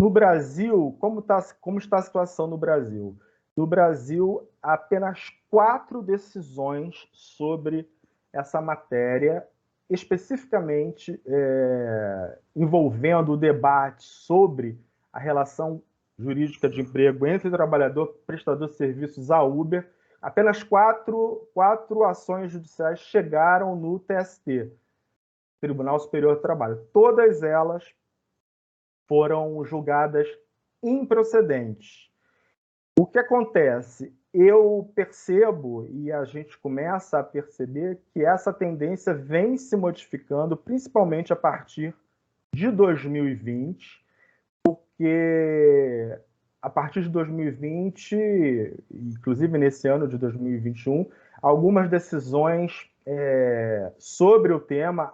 No Brasil, como está a situação no Brasil? No Brasil, há apenas 4 decisões sobre essa matéria, especificamente envolvendo o debate sobre a relação jurídica de emprego entre trabalhador e prestador de serviços a Uber. Apenas 4 ações judiciais chegaram no TST, Tribunal Superior do Trabalho. Todas elas foram julgadas improcedentes. O que acontece? Eu percebo, e a gente começa a perceber, que essa tendência vem se modificando, principalmente a partir de 2020, porque a partir de 2020, inclusive nesse ano de 2021, algumas decisões sobre o tema,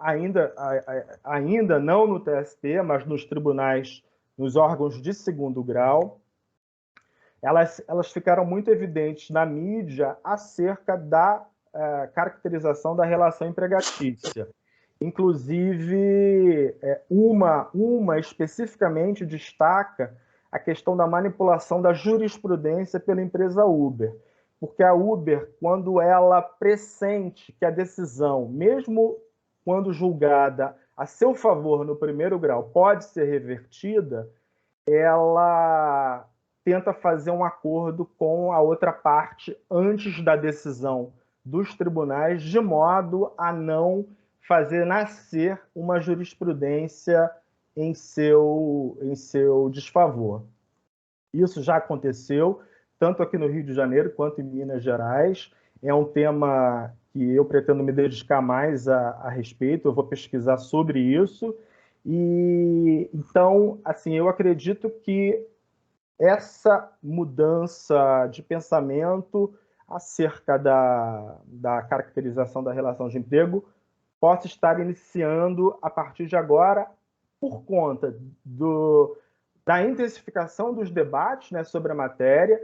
ainda não no TST, mas nos tribunais, nos órgãos de segundo grau, elas ficaram muito evidentes na mídia acerca da caracterização da relação empregatícia. Inclusive, uma especificamente destaca a questão da manipulação da jurisprudência pela empresa Uber. Porque a Uber, quando ela pressente que a decisão, mesmo quando julgada a seu favor no primeiro grau, pode ser revertida, ela tenta fazer um acordo com a outra parte antes da decisão dos tribunais, de modo a não fazer nascer uma jurisprudência em seu desfavor. Isso já aconteceu, tanto aqui no Rio de Janeiro quanto em Minas Gerais. É um tema que eu pretendo me dedicar mais a respeito, eu vou pesquisar sobre isso. E então, assim, eu acredito que essa mudança de pensamento acerca da caracterização da relação de emprego possa estar iniciando a partir de agora, por conta da intensificação dos debates, né, sobre a matéria,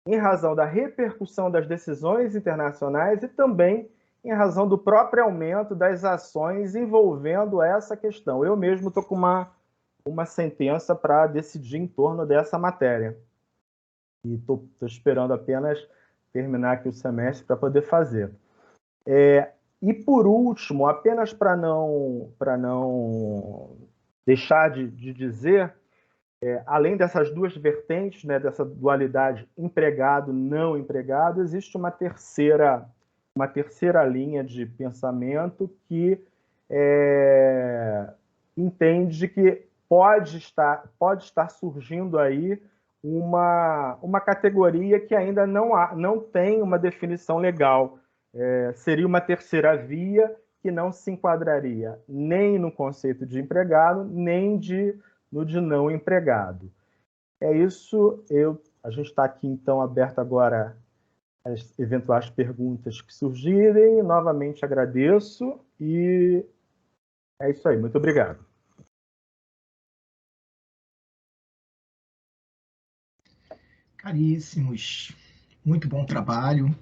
em razão da repercussão das decisões internacionais e também em razão do próprio aumento das ações envolvendo essa questão. Eu mesmo estou com uma sentença para decidir em torno dessa matéria. E estou esperando apenas terminar aqui o semestre para poder fazer. E, por último, apenas para não deixar de dizer, além dessas duas vertentes, né, dessa dualidade empregado-não empregado, existe uma terceira linha de pensamento que entende que pode estar surgindo aí uma categoria que ainda não tem uma definição legal. Seria uma terceira via que não se enquadraria nem no conceito de empregado, nem no de não empregado. É isso. A gente está aqui, então, aberto agora às eventuais perguntas que surgirem. Novamente agradeço e é isso aí. Muito obrigado. Caríssimos, muito bom trabalho.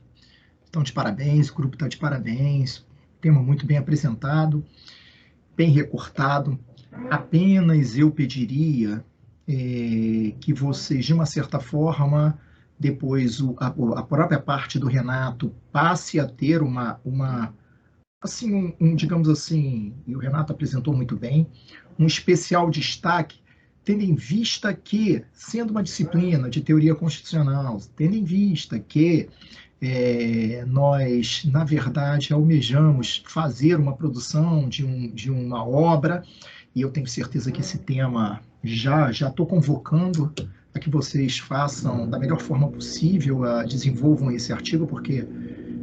Estão de parabéns, o grupo está de parabéns. Tema muito bem apresentado, bem recortado. Apenas eu pediria que vocês, de uma certa forma, depois a própria parte do Renato passe a ter digamos assim, e o Renato apresentou muito bem, um especial destaque, tendo em vista que, sendo uma disciplina de teoria constitucional, tendo em vista que nós, na verdade, almejamos fazer uma produção de uma obra, e eu tenho certeza que esse tema já estou convocando a que vocês façam da melhor forma possível, desenvolvam esse artigo, porque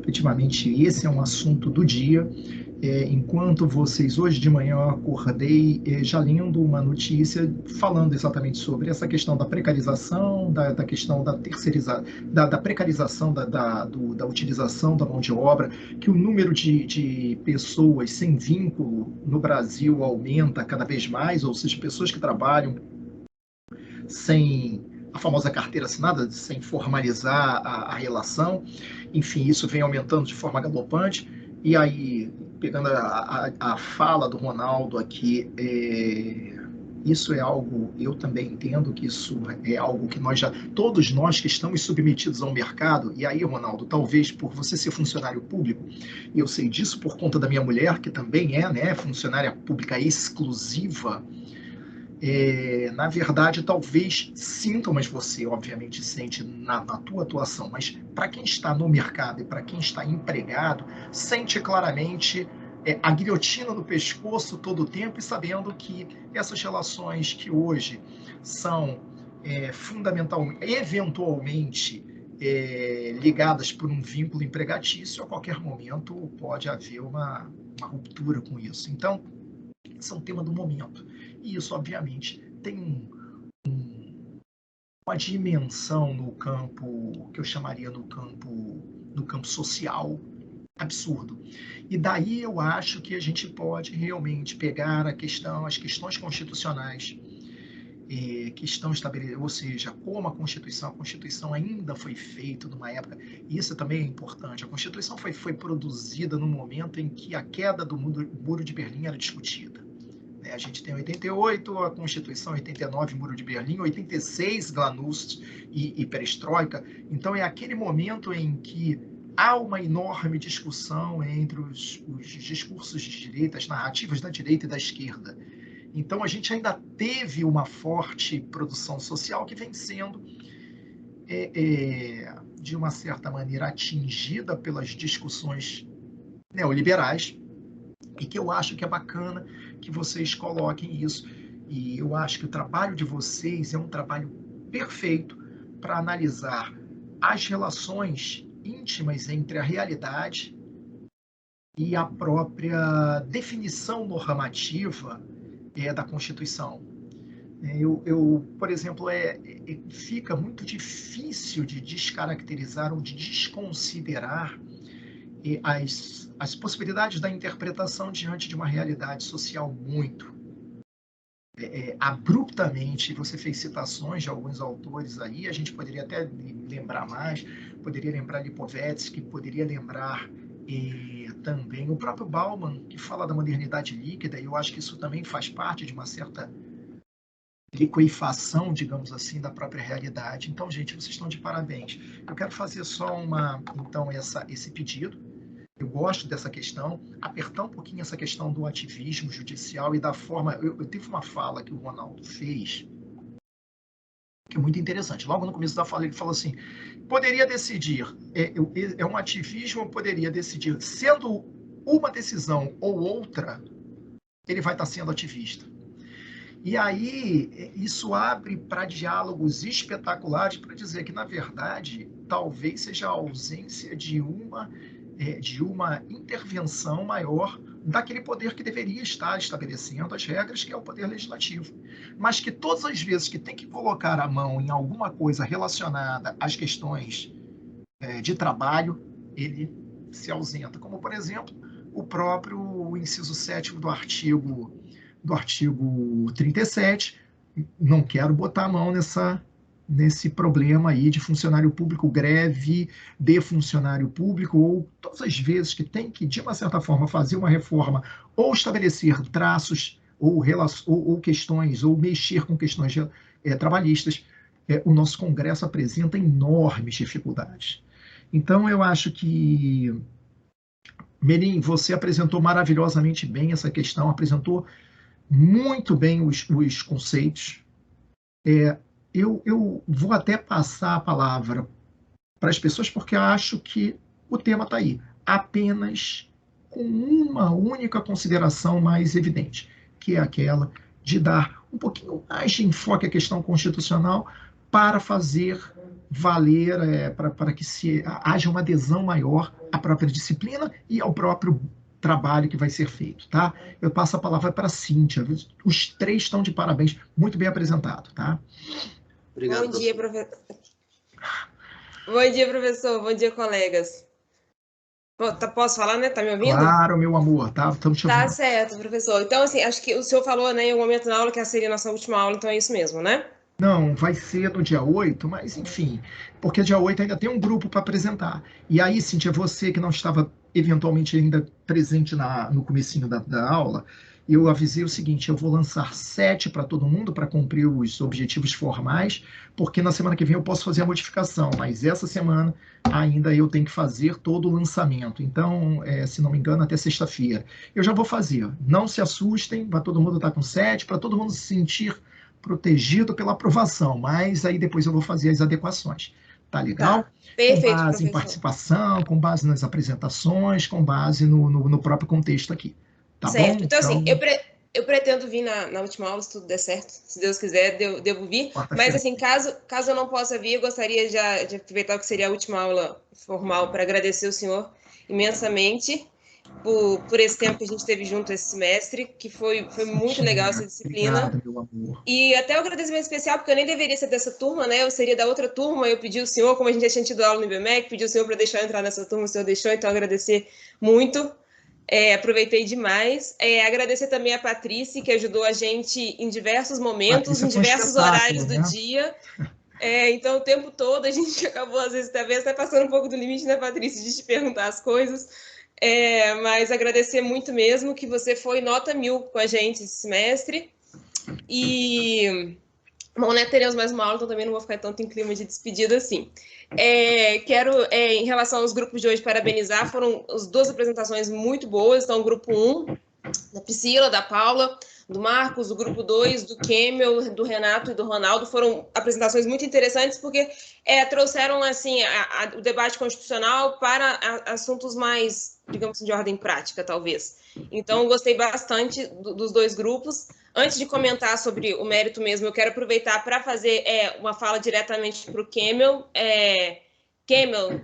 efetivamente esse é um assunto do dia. Enquanto vocês, hoje de manhã eu acordei já lendo uma notícia falando exatamente sobre essa questão da precarização, da questão da terceirização, da precarização da utilização da mão de obra, que o número de pessoas sem vínculo no Brasil aumenta cada vez mais, ou seja, pessoas que trabalham sem a famosa carteira assinada, sem formalizar a relação. Enfim, isso vem aumentando de forma galopante. E aí, pegando a fala do Ronaldo aqui, isso é algo, eu também entendo que isso é algo que todos nós que estamos submetidos ao mercado, e aí, Ronaldo, talvez por você ser funcionário público, e eu sei disso por conta da minha mulher, que também é, né, funcionária pública exclusiva, na verdade, talvez sintam, mas você obviamente sente na tua atuação, mas para quem está no mercado e para quem está empregado, sente claramente a guilhotina no pescoço todo o tempo e sabendo que essas relações que hoje são eventualmente ligadas por um vínculo empregatício, a qualquer momento pode haver uma ruptura com isso. Então, esse é um tema do momento. E isso, obviamente, tem uma dimensão no campo, que eu chamaria no campo social, absurdo. E daí eu acho que a gente pode realmente pegar as questões constitucionais que estão estabelecidas, ou seja, como a Constituição ainda foi feita numa época, e isso também é importante, a Constituição foi produzida no momento em que a queda do Muro de Berlim era discutida. A gente tem 88, a Constituição 89, Muro de Berlim, 86, Glasnost e Perestroika. Então, é aquele momento em que há uma enorme discussão entre os discursos de direita, as narrativas da direita e da esquerda. Então, a gente ainda teve uma forte produção social que vem sendo, de uma certa maneira, atingida pelas discussões neoliberais, e que eu acho que é bacana que vocês coloquem isso. E eu acho que o trabalho de vocês é um trabalho perfeito para analisar as relações íntimas entre a realidade e a própria definição normativa da Constituição. Por exemplo, fica muito difícil de descaracterizar ou de desconsiderar as possibilidades da interpretação diante de uma realidade social muito abruptamente. Você fez citações de alguns autores aí, a gente poderia até lembrar mais, poderia lembrar Lipovetsky, poderia lembrar também o próprio Bauman, que fala da modernidade líquida, e eu acho que isso também faz parte de uma certa liquefação, digamos assim, da própria realidade. Então, gente, vocês estão de parabéns. Eu quero fazer só esse pedido. Eu gosto dessa questão, apertar um pouquinho essa questão do ativismo judicial e da forma... Eu teve uma fala que o Ronaldo fez, que é muito interessante. Logo no começo da fala, ele falou assim, poderia decidir, um ativismo, poderia decidir, sendo uma decisão ou outra, ele vai estar sendo ativista. E aí, isso abre para diálogos espetaculares para dizer que, na verdade, talvez seja a ausência de uma intervenção maior daquele poder que deveria estar estabelecendo as regras, que é o poder legislativo. Mas que todas as vezes que tem que colocar a mão em alguma coisa relacionada às questões de trabalho, ele se ausenta. Como, por exemplo, o próprio inciso 7º do artigo 37, não quero botar a mão nesse problema aí de funcionário público, greve de funcionário público, ou todas as vezes que tem que, de uma certa forma, fazer uma reforma, ou estabelecer traços, ou questões, ou mexer com questões trabalhistas, o nosso Congresso apresenta enormes dificuldades. Então, eu acho que, Merim, você apresentou maravilhosamente bem essa questão, apresentou muito bem os conceitos. Eu vou até passar a palavra para as pessoas, porque eu acho que o tema está aí, apenas com uma única consideração mais evidente, que é aquela de dar um pouquinho mais de enfoque à questão constitucional para fazer valer, para que haja uma adesão maior à própria disciplina e ao próprio trabalho que vai ser feito, tá? Eu passo a palavra para a Cíntia. Os três estão de parabéns, muito bem apresentado, tá? Obrigado. Bom dia, professor. Bom dia, professor. Bom dia, colegas. Posso falar, né? Tá me ouvindo? Claro, meu amor, tá? Estamos te ouvindo. Tá certo, professor. Então, assim, acho que o senhor falou, né, em um momento na aula que essa seria a nossa última aula, então é isso mesmo, né? Não, vai ser no dia 8, mas enfim, porque dia 8 ainda tem um grupo para apresentar. E aí, Cíntia, você que não estava eventualmente ainda presente no comecinho da aula, eu avisei o seguinte, eu vou lançar 7 para todo mundo para cumprir os objetivos formais, porque na semana que vem eu posso fazer a modificação, mas essa semana ainda eu tenho que fazer todo o lançamento. Então, se não me engano, até sexta-feira. Eu já vou fazer. Não se assustem, vai todo mundo estar com 7, para todo mundo se sentir protegido pela aprovação, mas aí depois eu vou fazer as adequações. Tá legal? Tá. Perfeito, com base professor. em participação, com base nas apresentações, com base no próprio contexto aqui. Tá certo. bom? Então, assim, eu pretendo vir na última aula, se tudo der certo. Se Deus quiser, devo vir. Mas, assim, caso eu não possa vir, eu gostaria de aproveitar o que seria a última aula formal para agradecer o senhor imensamente por esse tempo que a gente teve junto esse semestre, que foi muito legal essa disciplina. Obrigado, meu amor. E até um agradecimento especial, porque eu nem deveria ser dessa turma, né? Eu seria da outra turma, eu pedi o senhor, como a gente já tinha tido aula no IBMEC, pedi o senhor para deixar eu entrar nessa turma, o senhor deixou, então agradecer muito. Aproveitei demais. Agradecer também a Patrícia, que ajudou a gente em diversos momentos, em diversos horários do dia. Então, o tempo todo, a gente acabou, às vezes, talvez até passando um pouco do limite, né, Patrícia, de te perguntar as coisas. Mas agradecer muito mesmo, que você foi nota 1000 com a gente esse semestre. E Bom, né, teremos mais uma aula, então também não vou ficar tanto em clima de despedida assim. Quero, em relação aos grupos de hoje, parabenizar, foram as 2 apresentações muito boas, então o grupo 1, da Priscila, da Paula, do Marcos, do grupo 2, do Kemel, do Renato e do Ronaldo, foram apresentações muito interessantes, porque trouxeram, assim, o debate constitucional para assuntos mais, digamos assim, de ordem prática, talvez. Então, gostei bastante dos 2 grupos. Antes de comentar sobre o mérito mesmo, eu quero aproveitar para fazer uma fala diretamente para o Kemel. Kemel,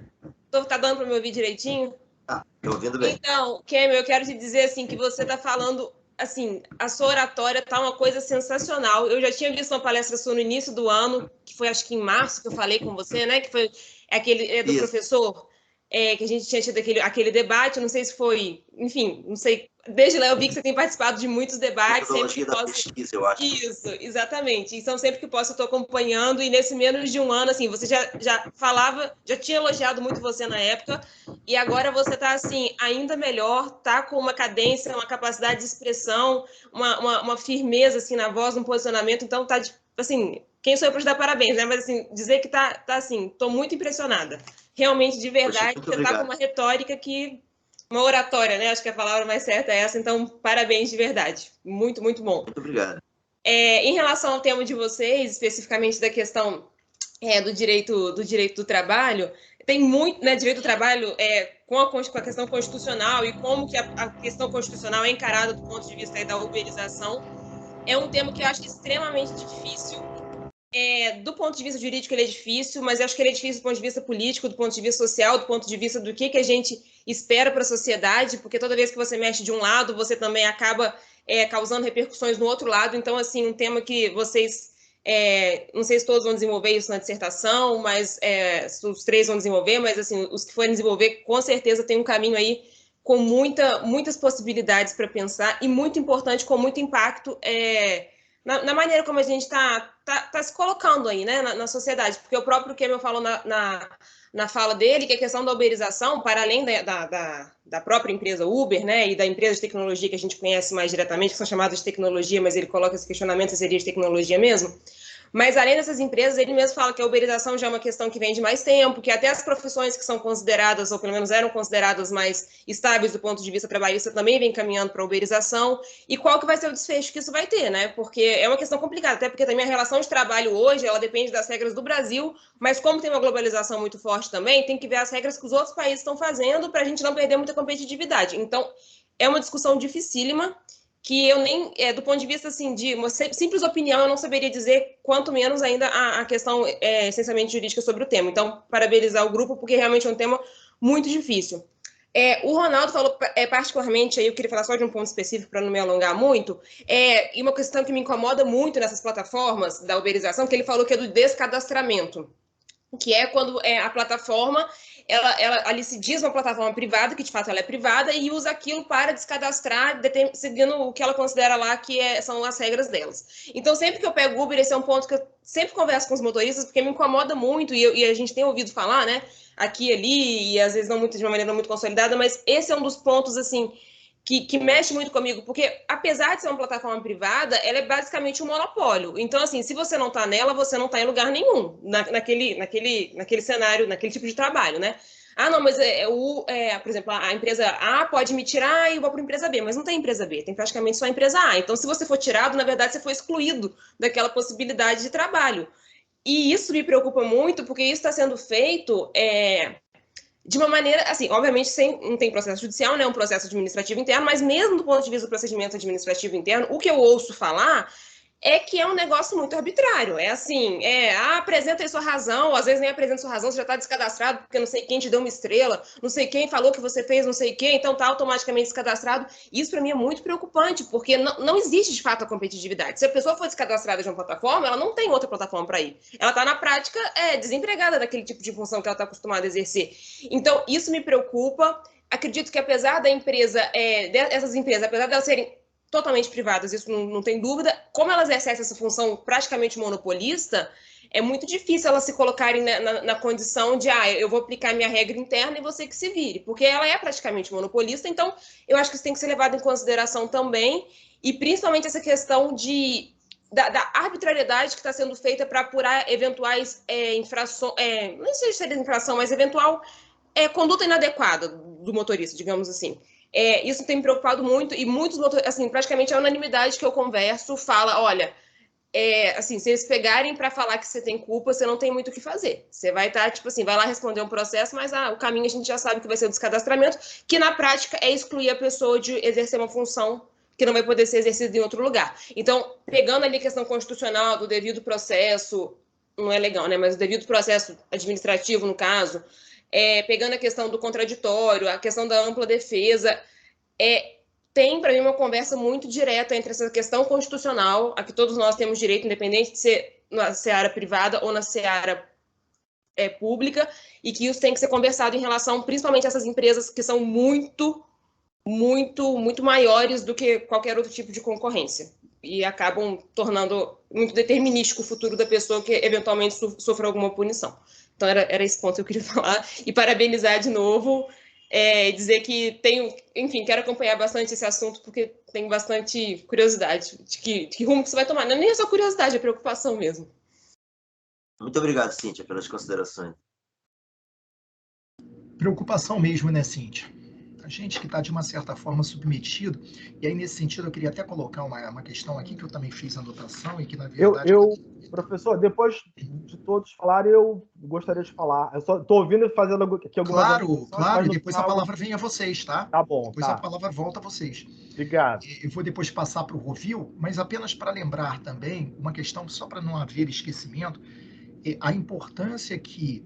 tá dando para me ouvir direitinho? Estou ouvindo bem. Então, Kemel, eu quero te dizer assim, que você está falando, assim, a sua oratória está uma coisa sensacional. Eu já tinha visto uma palestra sua no início do ano, que foi acho que em março que eu falei com você, né? Que foi aquele do professor, que a gente tinha tido aquele debate, não sei se foi, enfim, não sei. Desde lá eu vi que você tem participado de muitos debates. Metodologia da pesquisa, eu acho. Isso, exatamente. Então, sempre que posso, eu estou acompanhando, e nesse menos de um ano, assim, você já falava, já tinha elogiado muito você na época, e agora você está, assim, ainda melhor, tá com uma cadência, uma capacidade de expressão, uma firmeza, assim, na voz, no posicionamento, então tá, assim, quem sou eu para te dar parabéns, né? Mas, assim, dizer que tá assim, estou muito impressionada. Realmente, de verdade, você está com uma retórica que... Uma oratória, né? Acho que a palavra mais certa é essa. Então, parabéns de verdade. Muito, muito bom. Muito obrigado. Em relação ao tema de vocês, especificamente da questão do direito do trabalho, tem muito, né, direito do trabalho com a questão constitucional e como que a questão constitucional é encarada do ponto de vista da uberização. É um tema que eu acho extremamente difícil. Do ponto de vista jurídico ele é difícil, mas eu acho que ele é difícil do ponto de vista político, do ponto de vista social, do ponto de vista do que a gente espera para a sociedade, porque toda vez que você mexe de um lado, você também acaba causando repercussões no outro lado. Então, assim, um tema que vocês, não sei se todos vão desenvolver isso na dissertação, mas os 3 vão desenvolver, mas assim, os que forem desenvolver, com certeza tem um caminho aí com muitas possibilidades para pensar, e muito importante, com muito impacto na maneira como a gente está se colocando aí, né, na sociedade, porque o próprio Kemel falou na fala dele que a questão da uberização, para além da própria empresa Uber, né, e da empresa de tecnologia que a gente conhece mais diretamente, que são chamadas de tecnologia, mas ele coloca esse questionamento se seria de tecnologia mesmo. Mas, além dessas empresas, ele mesmo fala que a uberização já é uma questão que vem de mais tempo, que até as profissões que são consideradas, ou pelo menos eram consideradas mais estáveis do ponto de vista trabalhista, também vem caminhando para a uberização. E qual que vai ser o desfecho que isso vai ter, né? Porque é uma questão complicada, até porque também a relação de trabalho hoje, ela depende das regras do Brasil, mas como tem uma globalização muito forte também, tem que ver as regras que os outros países estão fazendo para a gente não perder muita competitividade. Então, é uma discussão dificílima, que eu nem, do ponto de vista assim, de uma simples opinião, eu não saberia dizer, quanto menos ainda a questão essencialmente jurídica sobre o tema. Então, parabenizar o grupo, porque realmente é um tema muito difícil. O Ronaldo falou particularmente, aí eu queria falar só de um ponto específico para não me alongar muito, e uma questão que me incomoda muito nessas plataformas da uberização, que ele falou que é do descadastramento, que é quando a plataforma, ela ali se diz uma plataforma privada, que de fato ela é privada, e usa aquilo para descadastrar, seguindo o que ela considera lá que são as regras delas. Então, sempre que eu pego Uber, esse é um ponto que eu sempre converso com os motoristas, porque me incomoda muito, e a gente tem ouvido falar, né, aqui e ali, e às vezes não muito, de uma maneira não muito consolidada, mas esse é um dos pontos, assim, que mexe muito comigo, porque apesar de ser uma plataforma privada, ela é basicamente um monopólio. Então, assim, se você não está nela, você não está em lugar nenhum, naquele cenário, naquele tipo de trabalho, né? Ah, não, mas por exemplo, a empresa A pode me tirar e eu vou para a empresa B, mas não tem empresa B, tem praticamente só a empresa A. Então, se você for tirado, na verdade, você foi excluído daquela possibilidade de trabalho. E isso me preocupa muito, porque isso está sendo feito de uma maneira, assim, obviamente não tem processo judicial, né, é um processo administrativo interno, mas mesmo do ponto de vista do procedimento administrativo interno, o que eu ouço falar é que é um negócio muito arbitrário. É assim, apresenta aí sua razão, às vezes nem apresenta sua razão, você já está descadastrado porque não sei quem te deu uma estrela, não sei quem falou que você fez não sei o quê, então está automaticamente descadastrado. Isso para mim é muito preocupante, porque não existe de fato a competitividade. Se a pessoa for descadastrada de uma plataforma, ela não tem outra plataforma para ir. Ela está na prática desempregada daquele tipo de função que ela está acostumada a exercer. Então, isso me preocupa. Acredito que apesar da empresa, dessas empresas, apesar de elas serem totalmente privadas, isso não tem dúvida, como elas exercem essa função praticamente monopolista, é muito difícil elas se colocarem na condição de, eu vou aplicar minha regra interna e você que se vire, porque ela é praticamente monopolista, então eu acho que isso tem que ser levado em consideração também, e principalmente essa questão da arbitrariedade que está sendo feita para apurar eventuais infrações, não sei se seria infração, mas eventual conduta inadequada do motorista, digamos assim. Isso tem me preocupado muito, e muitos motoristas, assim, praticamente a unanimidade que eu converso fala, olha, assim, se eles pegarem para falar que você tem culpa, você não tem muito o que fazer. Você vai estar, tipo assim, vai lá responder um processo, mas o caminho a gente já sabe que vai ser o descadastramento, que na prática é excluir a pessoa de exercer uma função que não vai poder ser exercida em outro lugar. Então, pegando ali a questão constitucional do devido processo, não é legal, né? Mas o devido processo administrativo, no caso, pegando a questão do contraditório, a questão da ampla defesa, tem, para mim, uma conversa muito direta entre essa questão constitucional, a que todos nós temos direito, independente de ser na seara privada ou na seara pública, e que isso tem que ser conversado em relação, principalmente, a essas empresas que são muito maiores do que qualquer outro tipo de concorrência, e acabam tornando muito determinístico o futuro da pessoa que eventualmente sofra alguma punição. Então, era esse ponto que eu queria falar, e parabenizar de novo, dizer que enfim, quero acompanhar bastante esse assunto, porque tenho bastante curiosidade de que rumo que você vai tomar. Não é nem só curiosidade, é preocupação mesmo. Muito obrigado, Cíntia, pelas considerações. Preocupação mesmo, né, Cíntia? A gente que está, de uma certa forma, submetido. E aí, nesse sentido, eu queria até colocar uma questão aqui, que eu também fiz anotação e que, na verdade... Professor, depois de todos falarem, eu gostaria de falar. Eu só estou ouvindo e fazendo aqui algumas... Claro, e depois a palavra vem a vocês, tá? Tá bom, depois a palavra volta a vocês. Obrigado. Eu vou depois passar para o Rovil, mas apenas para lembrar também uma questão, só para não haver esquecimento, a importância que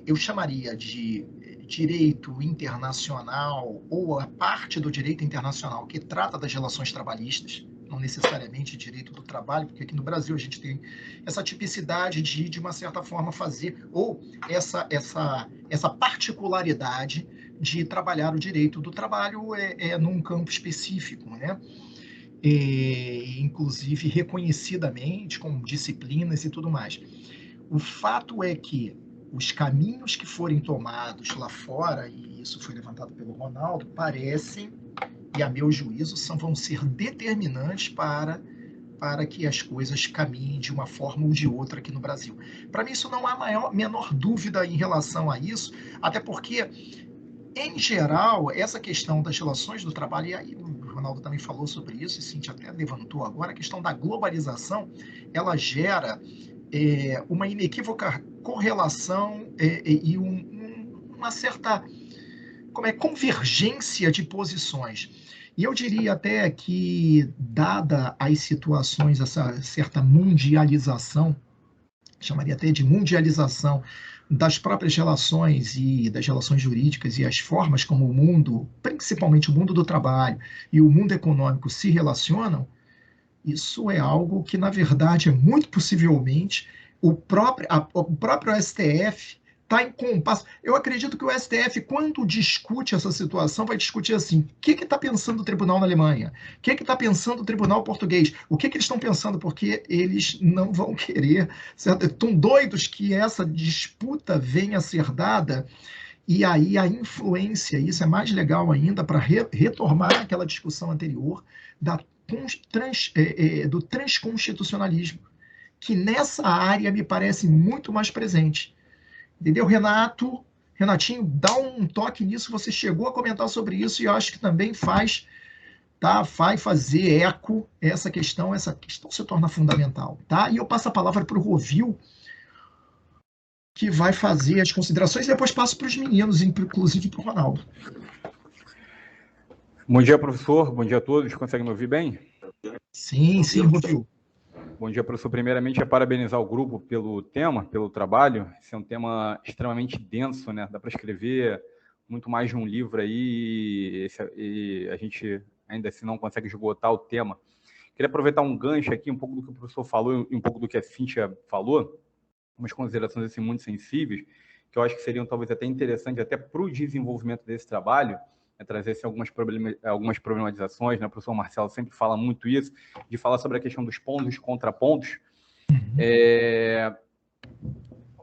eu chamaria de direito internacional, ou a parte do direito internacional que trata das relações trabalhistas, não necessariamente direito do trabalho, porque aqui no Brasil a gente tem essa tipicidade de uma certa forma, fazer, ou essa particularidade de trabalhar o direito do trabalho num campo específico, né? Inclusive reconhecidamente, com disciplinas e tudo mais. O fato é que os caminhos que forem tomados lá fora, e isso foi levantado pelo Ronaldo, parecem, e a meu juízo, vão ser determinantes para que as coisas caminhem de uma forma ou de outra aqui no Brasil. Para mim, isso não há menor dúvida em relação a isso, até porque, em geral, essa questão das relações do trabalho, e aí o Ronaldo também falou sobre isso, e Cíntia até levantou agora, a questão da globalização, ela gera uma inequívoca correlação e uma certa convergência de posições. E eu diria até que, dada as situações, essa certa mundialização, chamaria até de mundialização das próprias relações e das relações jurídicas e as formas como o mundo, principalmente o mundo do trabalho e o mundo econômico se relacionam, isso é algo que, na verdade, muito possivelmente o próprio STF está em compasso. Eu acredito que o STF, quando discute essa situação, vai discutir assim: o que está pensando o tribunal na Alemanha? O que está pensando o tribunal português? O que eles estão pensando? Porque eles não vão querer, estão doidos que essa disputa venha a ser dada, e aí a influência, isso é mais legal ainda, para retomar aquela discussão anterior do transconstitucionalismo, que nessa área me parece muito mais presente. Entendeu, Renatinho, dá um toque nisso, você chegou a comentar sobre isso, e eu acho que também vai fazer eco essa questão se torna fundamental, tá? E eu passo a palavra para o Rovil, que vai fazer as considerações, e depois passo para os meninos, inclusive para o Ronaldo. Bom dia, professor. Bom dia a todos. Conseguem me ouvir bem? Sim, Rovil. Bom dia, professor. Primeiramente, parabenizar o grupo pelo tema, pelo trabalho. Esse é um tema extremamente denso, né? Dá para escrever muito mais de um livro aí, e a gente ainda assim não consegue esgotar o tema. Queria aproveitar um gancho aqui, um pouco do que o professor falou e um pouco do que a Cíntia falou, umas considerações assim, muito sensíveis, que eu acho que seriam talvez até interessantes até para o desenvolvimento desse trabalho, trazer assim, algumas problematizações, né? O professor Marcelo sempre fala muito isso, de falar sobre a questão dos pontos e contrapontos.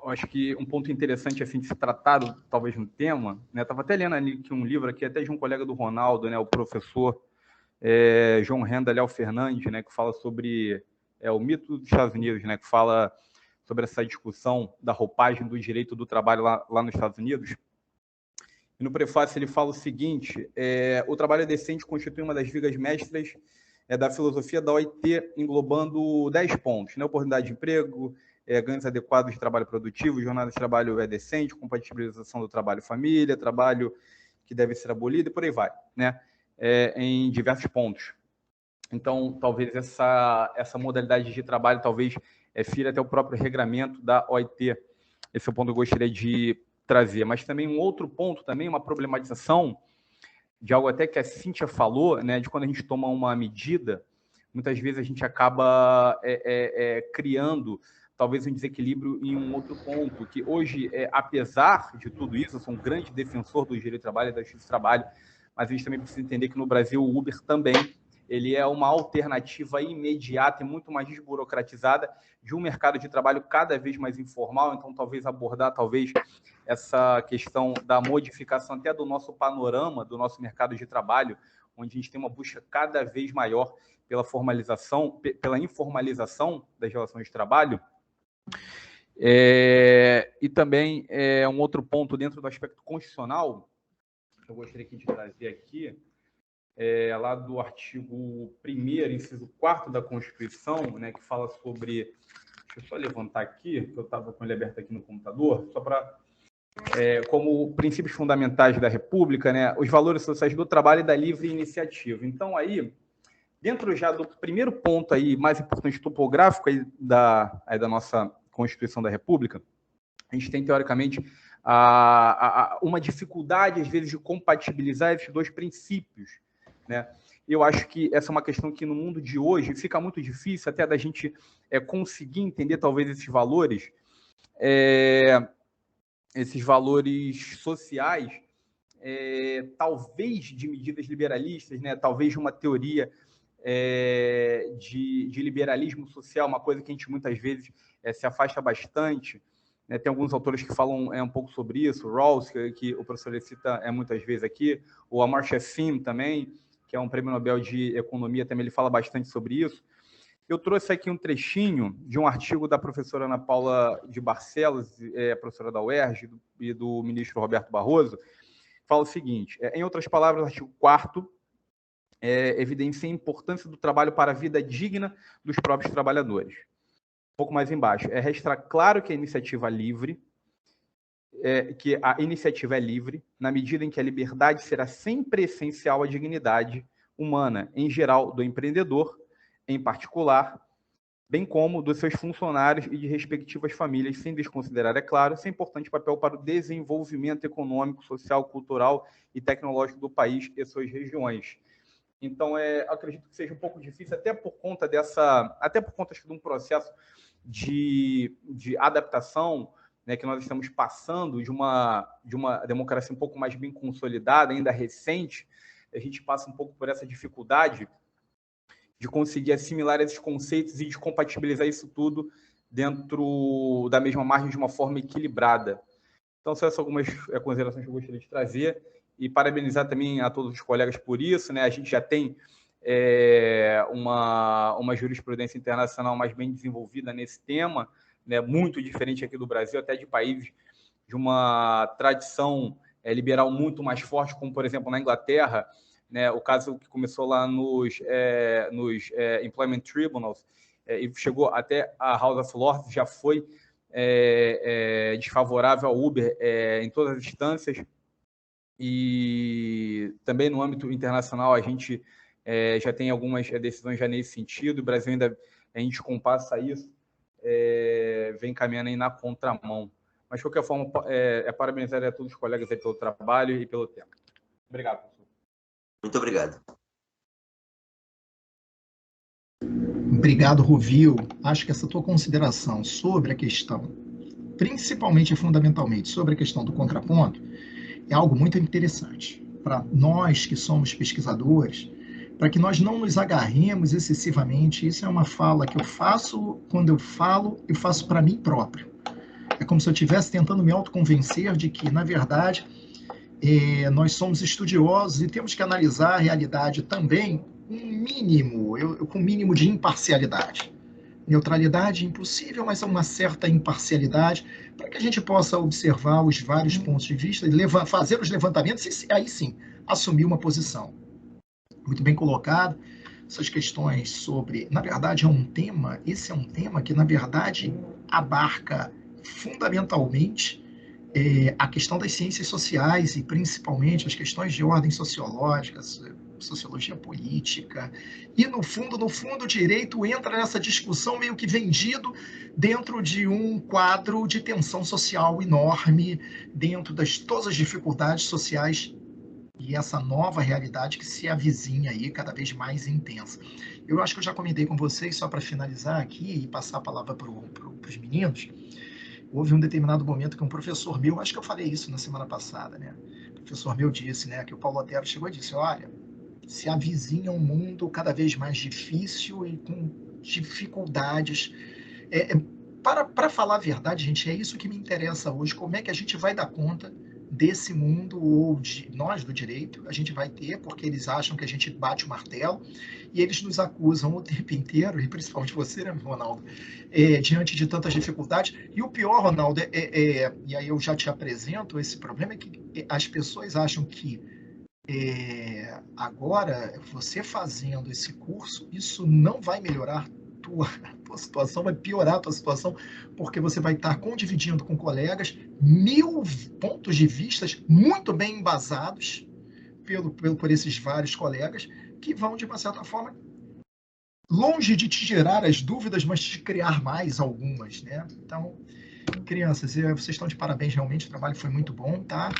Eu acho que um ponto interessante assim, de se tratar, talvez, no tema, né? Estava até lendo ali que um livro aqui, até de um colega do Ronaldo, né? O professor João Renda Léo Fernandes, né? Que fala sobre o mito dos Estados Unidos, né, que fala sobre essa discussão da roupagem do direito do trabalho lá nos Estados Unidos. E no prefácio ele fala o seguinte: o trabalho decente constitui uma das vigas mestras da filosofia da OIT, englobando 10 pontos, né? Oportunidade de emprego, ganhos adequados de trabalho produtivo, jornada de trabalho decente, compatibilização do trabalho e família, trabalho que deve ser abolido, e por aí vai, né? Em diversos pontos. Então, talvez essa modalidade de trabalho talvez fira até o próprio regramento da OIT. Esse é o ponto que eu gostaria de trazer. Mas também um outro ponto, também uma problematização de algo até que a Cíntia falou, né, de quando a gente toma uma medida, muitas vezes a gente acaba criando talvez um desequilíbrio em um outro ponto, que hoje, apesar de tudo isso, eu sou um grande defensor do direito do trabalho e da justiça do trabalho, mas a gente também precisa entender que no Brasil o Uber também ele é uma alternativa imediata e muito mais desburocratizada de um mercado de trabalho cada vez mais informal. Então, talvez abordar essa questão da modificação até do nosso panorama, do nosso mercado de trabalho, onde a gente tem uma busca cada vez maior pela formalização, pela informalização das relações de trabalho. E também um outro ponto dentro do aspecto constitucional, que eu gostaria de trazer aqui, lá do artigo 1º, inciso 4º da Constituição, né, que fala sobre... Deixa eu só levantar aqui, que eu estava com ele aberto aqui no computador, só para... como princípios fundamentais da República, né, os valores sociais do trabalho e da livre iniciativa. Então, aí, dentro já do primeiro ponto aí, mais importante topográfico aí da nossa Constituição da República, a gente tem, teoricamente, uma dificuldade, às vezes, de compatibilizar esses dois princípios, né? Eu acho que essa é uma questão que no mundo de hoje fica muito difícil até da gente conseguir entender talvez esses valores sociais, talvez de medidas liberalistas, né? Talvez de uma teoria de liberalismo social, uma coisa que a gente muitas vezes se afasta bastante. Tem alguns autores que falam um pouco sobre isso, o Rawls, que o professor cita muitas vezes aqui, o Amartya Sen também, que é um prêmio Nobel de Economia, também ele fala bastante sobre isso. Eu trouxe aqui um trechinho de um artigo da professora Ana Paula de Barcelos, professora da UERJ, e do ministro Roberto Barroso, que fala o seguinte: em outras palavras, o artigo 4º evidencia a importância do trabalho para a vida digna dos próprios trabalhadores. Um pouco mais embaixo, resta claro que a iniciativa é livre, na medida em que a liberdade será sempre essencial à dignidade humana, em geral, do empreendedor, em particular, bem como dos seus funcionários e de respectivas famílias, sem desconsiderar, é claro, seu importante papel para o desenvolvimento econômico, social, cultural e tecnológico do país e suas regiões. Então, acredito que seja um pouco difícil, até por conta de um processo de adaptação, né, que nós estamos passando de uma democracia um pouco mais bem consolidada, ainda recente. A gente passa um pouco por essa dificuldade de conseguir assimilar esses conceitos e de compatibilizar isso tudo dentro da mesma margem de uma forma equilibrada. Então, são essas algumas considerações que eu gostaria de trazer, e parabenizar também a todos os colegas por isso, né? A gente já tem uma jurisprudência internacional mais bem desenvolvida nesse tema, né? Muito diferente aqui do Brasil, até de países de uma tradição liberal muito mais forte, como, por exemplo, na Inglaterra, né? O caso que começou lá nos Employment Tribunals e chegou até a House of Lords, já foi desfavorável ao Uber em todas as instâncias. E também no âmbito internacional a gente já tem algumas decisões já nesse sentido. O Brasil ainda, a gente compassa isso, vem caminhando aí na contramão. Mas, de qualquer forma, parabenizar a todos os colegas aí pelo trabalho e pelo tempo. Obrigado, professor. Muito obrigado. Obrigado, Rovil. Acho que essa tua consideração sobre a questão, principalmente e fundamentalmente sobre a questão do contraponto, é algo muito interessante para nós que somos pesquisadores, para que nós não nos agarremos excessivamente. Isso é uma fala que eu faço, quando eu faço para mim próprio. É como se eu estivesse tentando me autoconvencer de que, na verdade, nós somos estudiosos e temos que analisar a realidade também com um mínimo de imparcialidade. neutralidade impossível, mas uma certa imparcialidade, para que a gente possa observar os vários pontos de vista, fazer os levantamentos e aí sim assumir uma posição. Muito bem colocado. Essas questões sobre, na verdade, esse é um tema que, na verdade, abarca fundamentalmente a questão das ciências sociais e principalmente as questões de ordem sociológica, sociologia política, e no fundo, o direito entra nessa discussão meio que vendido dentro de um quadro de tensão social enorme, dentro das todas as dificuldades sociais e essa nova realidade que se avizinha aí cada vez mais intensa. Eu acho que eu já comentei com vocês, só para finalizar aqui e passar a palavra para os meninos, houve um determinado momento que um professor meu, acho que eu falei isso na semana passada, né? O professor meu disse, né, que o Paulo Otero chegou e disse, olha, se avizinha um mundo cada vez mais difícil e com dificuldades. Para falar a verdade, gente, é isso que me interessa hoje, como é que a gente vai dar conta desse mundo, ou nós do direito, a gente vai ter, porque eles acham que a gente bate o martelo, e eles nos acusam o tempo inteiro, e principalmente você, né, Ronaldo, diante de tantas dificuldades. E o pior, Ronaldo, e aí eu já te apresento esse problema, é que as pessoas acham que agora, você fazendo esse curso, isso não vai melhorar tua situação, vai piorar a tua situação, porque você vai estar condividindo com colegas 1000 pontos de vista muito bem embasados por esses vários colegas, que vão, de uma certa forma, longe de te gerar as dúvidas, mas te criar mais algumas, né? Então, crianças, vocês estão de parabéns, realmente, o trabalho foi muito bom, tá?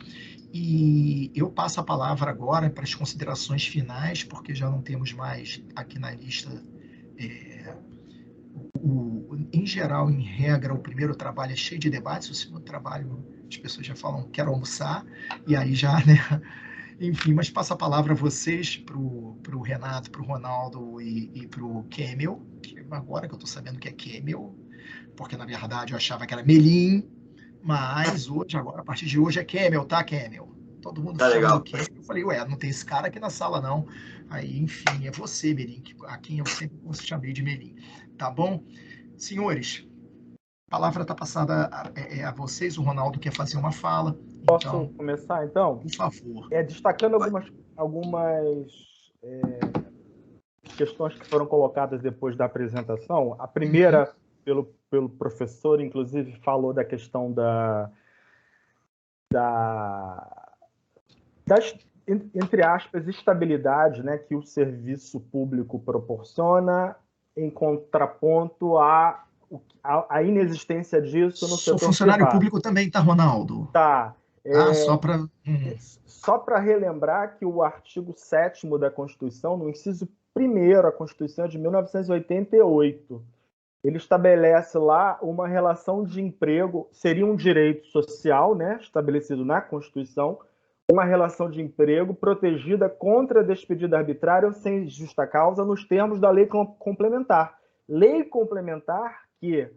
E eu passo a palavra agora para as considerações finais, porque já não temos mais aqui na lista, em geral, em regra, o primeiro trabalho é cheio de debates, o segundo trabalho as pessoas já falam, quero almoçar, e aí já, né? Enfim, mas passo a palavra a vocês, para o Renato, para o Ronaldo e para o Kemel, que agora que eu estou sabendo que é Kemel, porque na verdade eu achava que era Melim, mas hoje, agora, a partir de hoje é Kemel, tá, Kemel? Todo mundo tá legal. Kemel. Eu falei, ué, não tem esse cara aqui na sala, não. Aí, enfim, é você, Melim, a quem eu sempre chamei de Melim. Tá bom? Senhores, a palavra está passada a vocês. O Ronaldo quer fazer uma fala. Posso começar, então? Por favor. Destacando algumas questões que foram colocadas depois da apresentação. A primeira, pelo professor, inclusive, falou da questão das, entre aspas, estabilidade, né, que o serviço público proporciona, em contraponto à inexistência disso no setor privado. Sou funcionário público também, tá, Ronaldo? Tá. Só para relembrar que o artigo 7º da Constituição, no inciso 1º, a Constituição é de 1988, ele estabelece lá uma relação de emprego, seria um direito social, né, estabelecido na Constituição, uma relação de emprego protegida contra despedida arbitrária ou sem justa causa nos termos da lei complementar. Lei complementar que,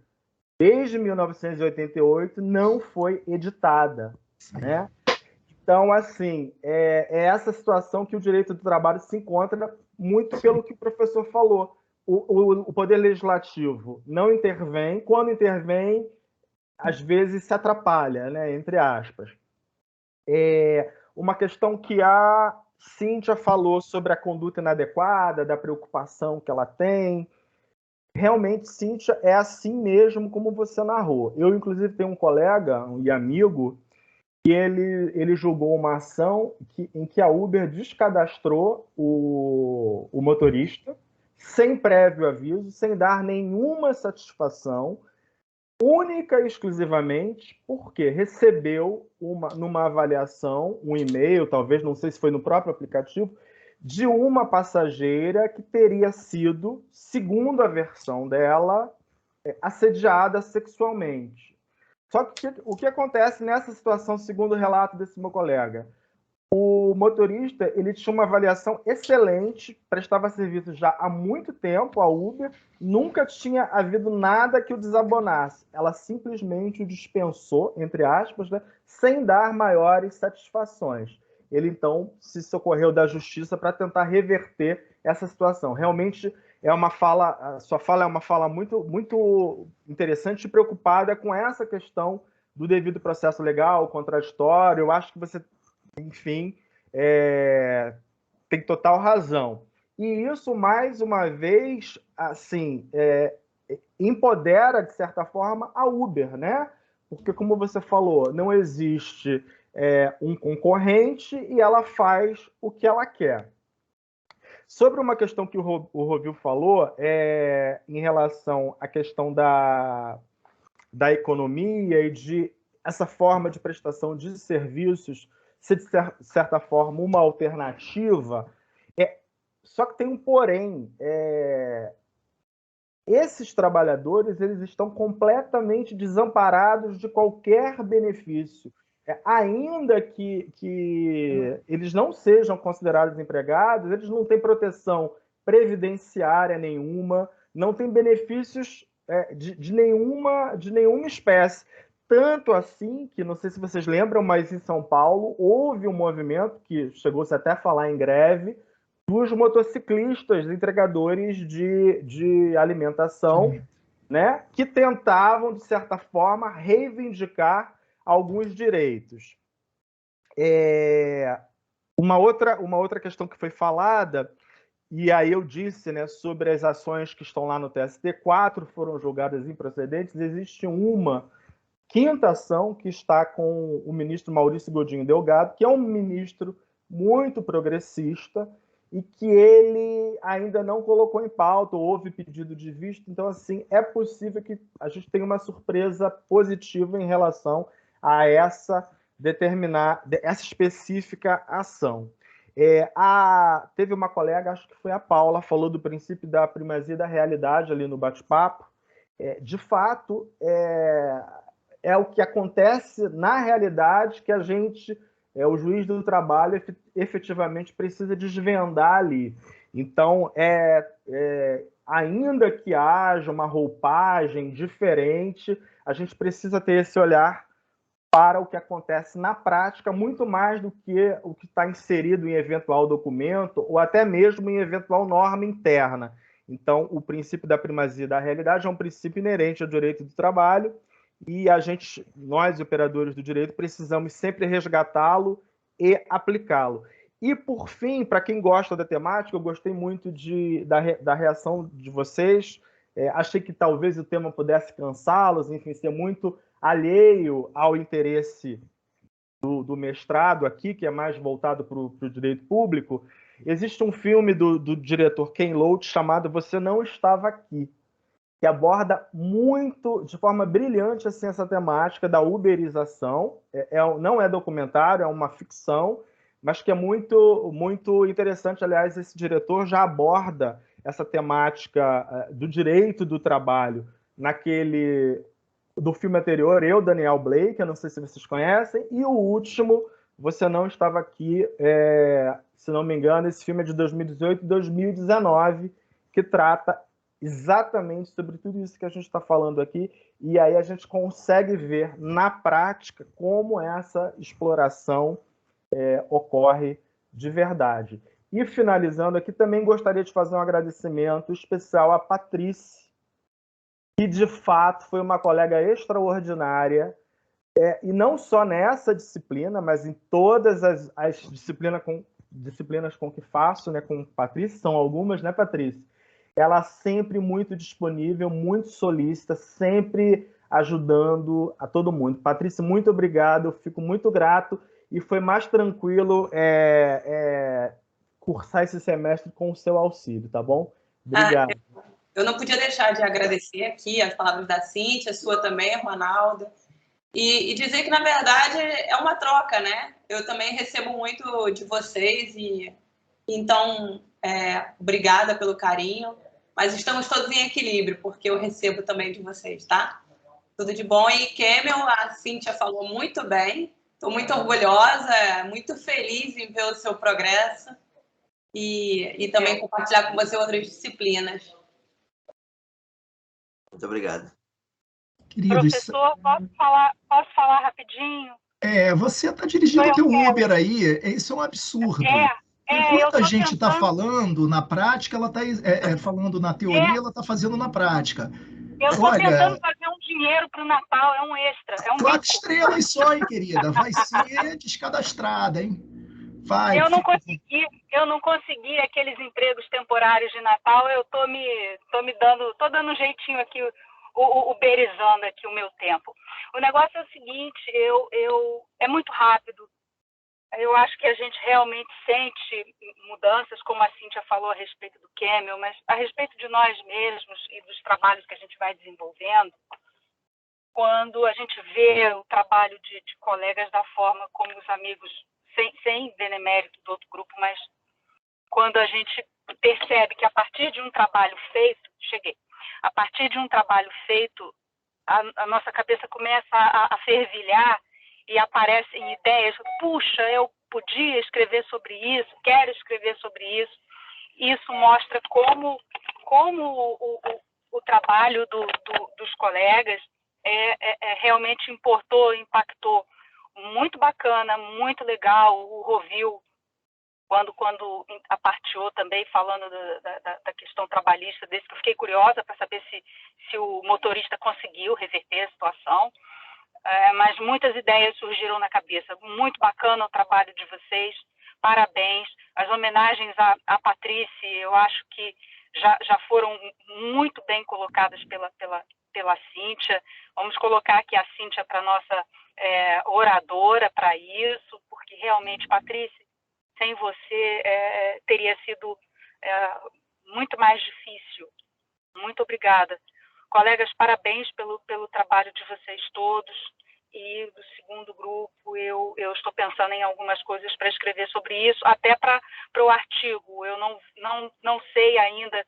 desde 1988, não foi editada, né? Então, assim, é essa situação que o direito do trabalho se encontra, muito pelo que o professor falou. O Poder Legislativo não intervém, quando intervém, às vezes se atrapalha, né, entre aspas. Uma questão que a Cíntia falou sobre a conduta inadequada, da preocupação que ela tem. Realmente, Cíntia, é assim mesmo como você narrou. Eu, inclusive, tenho um colega e amigo que ele julgou uma ação em que a Uber descadastrou o motorista sem prévio aviso, sem dar nenhuma satisfação, única e exclusivamente porque recebeu numa avaliação, um e-mail, talvez, não sei se foi no próprio aplicativo, de uma passageira que teria sido, segundo a versão dela, assediada sexualmente. Só que o que acontece nessa situação, segundo o relato desse meu colega? O motorista, ele tinha uma avaliação excelente, prestava serviço já há muito tempo à Uber, nunca tinha havido nada que o desabonasse. Ela simplesmente o dispensou, entre aspas, né, sem dar maiores satisfações. Ele, então, se socorreu da justiça para tentar reverter essa situação. Realmente, a sua fala é uma fala muito, muito interessante e preocupada com essa questão do devido processo legal, contraditório. Eu acho que você, enfim, tem total razão. E isso, mais uma vez, assim, empodera, de certa forma, a Uber, né? Porque, como você falou, não existe um concorrente e ela faz o que ela quer. Sobre uma questão que o Rovil falou, em relação à questão da economia e de essa forma de prestação de serviços ser, de certa forma, uma alternativa, só que tem um porém. Esses trabalhadores, eles estão completamente desamparados de qualquer benefício. Ainda que eles não sejam considerados empregados, eles não têm proteção previdenciária nenhuma, não têm benefícios de nenhuma espécie. Tanto assim que, não sei se vocês lembram, mas em São Paulo houve um movimento que chegou-se até a falar em greve dos motociclistas entregadores de alimentação, né, que tentavam, de certa forma, reivindicar alguns direitos. Uma outra questão que foi falada, e aí eu disse, né, sobre as ações que estão lá no TST, 4 foram julgadas improcedentes, existe uma quinta ação que está com o ministro Maurício Godinho Delgado, que é um ministro muito progressista, e que ele ainda não colocou em pauta, houve pedido de vista. Então, assim, é possível que a gente tenha uma surpresa positiva em relação a essa específica ação. Teve uma colega, acho que foi a Paula, falou do princípio da primazia da realidade ali no bate-papo. De fato, é o que acontece na realidade que a gente... o juiz do trabalho efetivamente precisa desvendar ali. Então, ainda que haja uma roupagem diferente, a gente precisa ter esse olhar para o que acontece na prática, muito mais do que o que está inserido em eventual documento ou até mesmo em eventual norma interna. Então, o princípio da primazia da realidade é um princípio inerente ao direito do trabalho, e nós, operadores do direito, precisamos sempre resgatá-lo e aplicá-lo. E, por fim, para quem gosta da temática, eu gostei muito da reação de vocês. Achei que talvez o tema pudesse cansá-los, enfim, ser muito alheio ao interesse do mestrado aqui, que é mais voltado para o direito público. Existe um filme do diretor Ken Loach chamado Você Não Estava Aqui, que aborda muito, de forma brilhante, assim, essa temática da uberização. Não é documentário, é uma ficção, mas que é muito, muito interessante. Aliás, esse diretor já aborda essa temática do direito do trabalho do filme anterior, Eu, Daniel Blake, eu não sei se vocês conhecem, e o último, Você Não Estava Aqui, se não me engano, esse filme é de 2018 e 2019, que trata exatamente sobre tudo isso que a gente está falando aqui, e aí a gente consegue ver na prática como essa exploração ocorre de verdade. E finalizando aqui, também gostaria de fazer um agradecimento especial à Patrícia, que de fato foi uma colega extraordinária, e não só nessa disciplina, mas em todas as disciplinas com que faço, né, com Patrícia, são algumas, né, Patrícia? Ela sempre muito disponível, muito solícita, sempre ajudando a todo mundo. Patrícia, muito obrigado, eu fico muito grato, e foi mais tranquilo cursar esse semestre com o seu auxílio, tá bom? Obrigado. Eu não podia deixar de agradecer aqui as palavras da Cíntia, a sua também, Ronaldo, e dizer que, na verdade, é uma troca, né? Eu também recebo muito de vocês, e então, obrigada pelo carinho. Mas estamos todos em equilíbrio, porque eu recebo também de vocês, tá? Tudo de bom. E Kemel, a Cíntia falou muito bem. Estou muito orgulhosa, muito feliz em ver o seu progresso e também compartilhar com você outras disciplinas. Muito obrigado. Querido, professor, posso falar rapidinho? Você está dirigindo o teu Uber aí, isso é um absurdo. Enquanto a gente está falando na prática, ela está falando na teoria, ela está fazendo na prática. Eu estou tentando fazer um dinheiro para o Natal, é um extra. É um 4 estrelas só, hein, querida? Vai ser descadastrada, hein? Vai. Eu não consegui aqueles empregos temporários de Natal, eu tô dando um jeitinho aqui, uberizando aqui o meu tempo. O negócio é o seguinte, é muito rápido. Eu acho que a gente realmente sente mudanças, como a Cíntia falou a respeito do Camel, mas a respeito de nós mesmos e dos trabalhos que a gente vai desenvolvendo, quando a gente vê o trabalho de colegas da forma como os amigos, sem benemérito do outro grupo, mas quando a gente percebe que a partir de um trabalho feito, a partir de um trabalho feito, a nossa cabeça começa a fervilhar e aparecem ideias, puxa, eu podia escrever sobre isso, quero escrever sobre isso. Isso mostra como o trabalho dos colegas realmente impactou. Muito bacana, muito legal. O Rovil, quando aparteou também, falando da questão trabalhista desse, que eu fiquei curiosa para saber se o motorista conseguiu reverter a situação. Mas muitas ideias surgiram na cabeça. Muito bacana o trabalho de vocês, parabéns. As homenagens à Patrícia, eu acho que já foram muito bem colocadas pela Cíntia. Vamos colocar aqui a Cíntia para nossa oradora para isso, porque realmente, Patrícia, sem você teria sido muito mais difícil. Muito obrigada. Colegas, parabéns pelo trabalho de vocês todos. E do segundo grupo, eu estou pensando em algumas coisas para escrever sobre isso, até para o artigo. Eu não sei ainda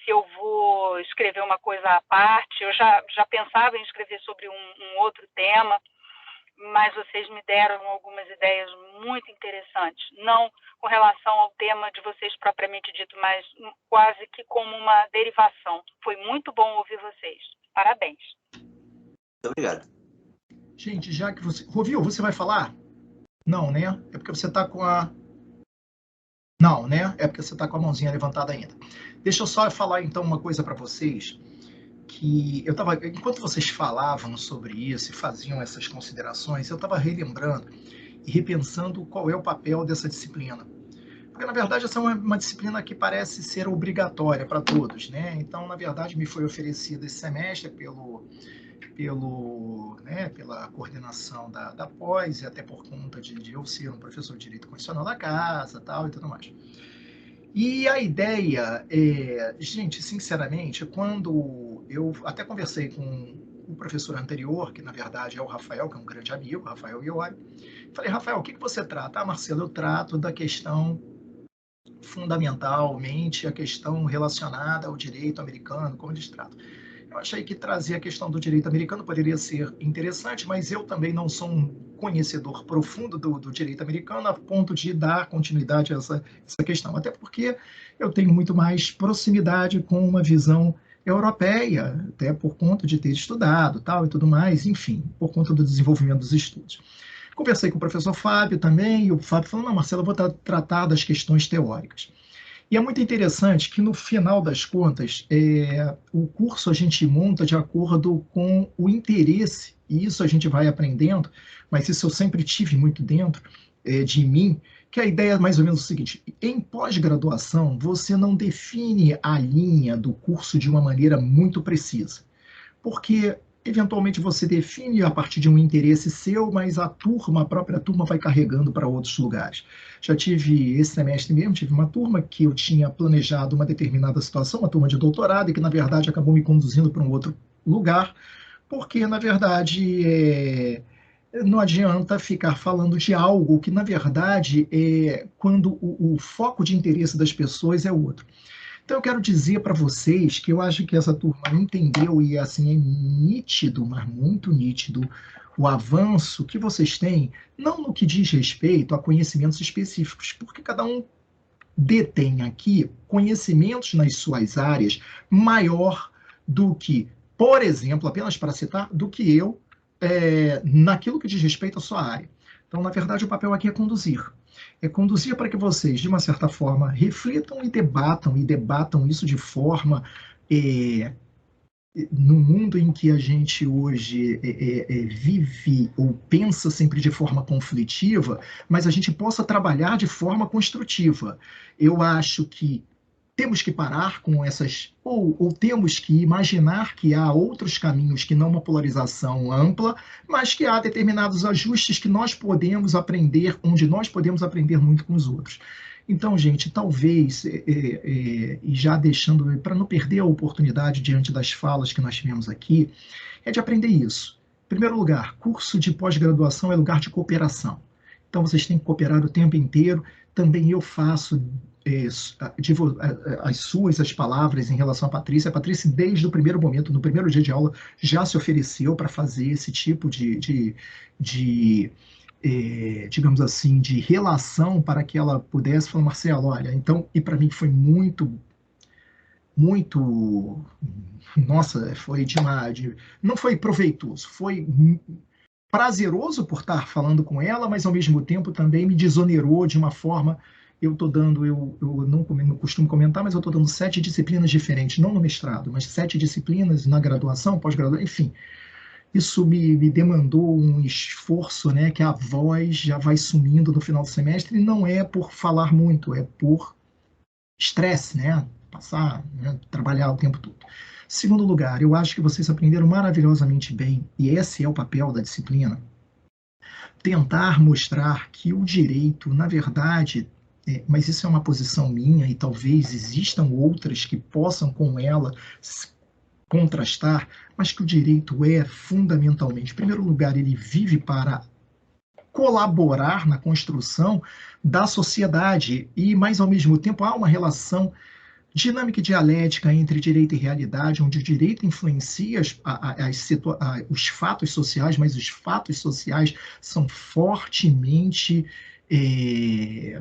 se eu vou escrever uma coisa à parte. Eu já pensava em escrever sobre um outro tema, mas vocês me deram algumas ideias muito interessantes. Não com relação ao tema de vocês propriamente dito, mas quase que como uma derivação. Foi muito bom ouvir vocês. Parabéns. Muito obrigado. Gente, já que você... Rovil, você vai falar? Não, né? É porque você está com a... Não, né? É porque você está com a mãozinha levantada ainda. Deixa eu só falar, então, uma coisa para vocês, que eu estava... Enquanto vocês falavam sobre isso e faziam essas considerações, eu estava relembrando e repensando qual é o papel dessa disciplina. Porque, na verdade, essa é uma disciplina que parece ser obrigatória para todos, né? Então, na verdade, me foi oferecida esse semestre pela coordenação da pós, e até por conta de eu ser um professor de Direito Constitucional da casa, tal, e tudo mais. E a ideia gente, sinceramente, quando eu até conversei com o professor anterior, que na verdade é o Rafael, que é um grande amigo, Rafael Iori, falei, Rafael, o que você trata? Ah, Marcelo, eu trato da questão fundamentalmente, a questão relacionada ao direito americano, como eles tratam. Eu achei que trazer a questão do direito americano poderia ser interessante, mas eu também não sou um conhecedor profundo do direito americano a ponto de dar continuidade a essa questão, até porque eu tenho muito mais proximidade com uma visão europeia, até por conta de ter estudado, tal e tudo mais, enfim, por conta do desenvolvimento dos estudos. Conversei com o professor Fábio também, e o Fábio falou, não, Marcelo, eu vou tratar das questões teóricas. E é muito interessante que, no final das contas, o curso a gente monta de acordo com o interesse, e isso a gente vai aprendendo, mas isso eu sempre tive muito dentro de mim, que a ideia é mais ou menos o seguinte, em pós-graduação, você não define a linha do curso de uma maneira muito precisa, porque eventualmente você define a partir de um interesse seu, mas a própria turma vai carregando para outros lugares. Já tive, esse semestre mesmo, tive uma turma que eu tinha planejado uma determinada situação, uma turma de doutorado, e que na verdade acabou me conduzindo para um outro lugar, porque na verdade não adianta ficar falando de algo que na verdade quando o foco de interesse das pessoas é outro. Então, eu quero dizer para vocês que eu acho que essa turma entendeu, e assim, é nítido, mas muito nítido, o avanço que vocês têm, não no que diz respeito a conhecimentos específicos, porque cada um detém aqui conhecimentos nas suas áreas maior do que, por exemplo, apenas para citar, do que eu, naquilo que diz respeito à sua área. Então, na verdade, o papel aqui é conduzir. É conduzir para que vocês, de uma certa forma, reflitam e debatam isso de forma... no mundo em que a gente hoje vive ou pensa sempre de forma conflitiva, mas a gente possa trabalhar de forma construtiva. Eu acho que temos que parar com essas, ou temos que imaginar que há outros caminhos que não uma polarização ampla, mas que há determinados ajustes que nós podemos aprender, onde nós podemos aprender muito com os outros. Então, gente, talvez, e já deixando, para não perder a oportunidade diante das falas que nós tivemos aqui, é de aprender isso. Em primeiro lugar, curso de pós-graduação é lugar de cooperação. Então, vocês têm que cooperar o tempo inteiro. Também eu faço as palavras em relação à Patrícia. A Patrícia, desde o primeiro momento, no primeiro dia de aula, já se ofereceu para fazer esse tipo digamos assim, de relação para que ela pudesse falar, Marcelo, olha, então, e para mim foi muito, nossa, foi não foi proveitoso, foi prazeroso por estar falando com ela, mas ao mesmo tempo também me desonerou de uma forma, eu não costumo comentar, mas eu estou dando 7 disciplinas diferentes, não no mestrado, mas 7 disciplinas na graduação, pós-graduação, enfim. Isso me demandou um esforço, né, que a voz já vai sumindo no final do semestre, e não é por falar muito, é por estresse, né, trabalhar o tempo todo. Segundo lugar, eu acho que vocês aprenderam maravilhosamente bem, e esse é o papel da disciplina, tentar mostrar que o direito, na verdade, mas isso é uma posição minha, e talvez existam outras que possam com ela contrastar, mas que o direito é fundamentalmente, em primeiro lugar, ele vive para colaborar na construção da sociedade, mas ao mesmo tempo há uma relação dinâmica e dialética entre direito e realidade, onde o direito influencia os fatos sociais, mas os fatos sociais são fortemente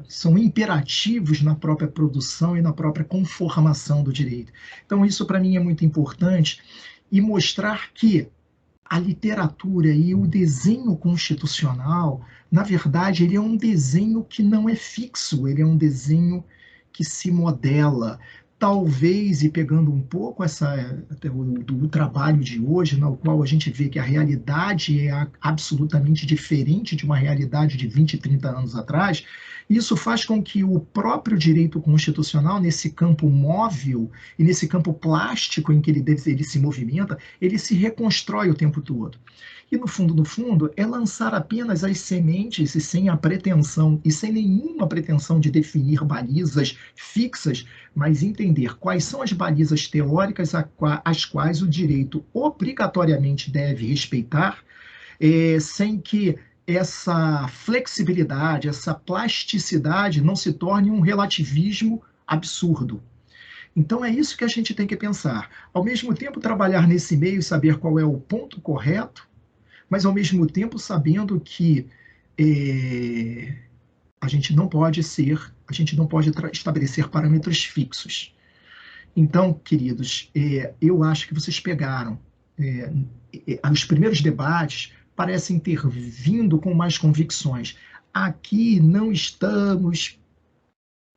são imperativos na própria produção e na própria conformação do direito. Então, isso para mim é muito importante, e mostrar que a literatura e o desenho constitucional, na verdade, ele é um desenho que não é fixo, ele é um desenho que se modela. Talvez, e pegando um pouco do trabalho de hoje, no qual a gente vê que a realidade é absolutamente diferente de uma realidade de 20, 30 anos atrás, isso faz com que o próprio direito constitucional, nesse campo móvel e nesse campo plástico em que ele se movimenta, ele se reconstrói o tempo todo. E no fundo, é lançar apenas as sementes e sem a pretensão, e sem nenhuma pretensão de definir balizas fixas, mas entender quais são as balizas teóricas as quais o direito obrigatoriamente deve respeitar, sem que essa flexibilidade, essa plasticidade não se torne um relativismo absurdo. Então, é isso que a gente tem que pensar. Ao mesmo tempo, trabalhar nesse meio e saber qual é o ponto correto, mas ao mesmo tempo sabendo que a gente não pode estabelecer parâmetros fixos. Então, queridos, eu acho que vocês pegaram, os primeiros debates parecem ter vindo com mais convicções. Aqui não estamos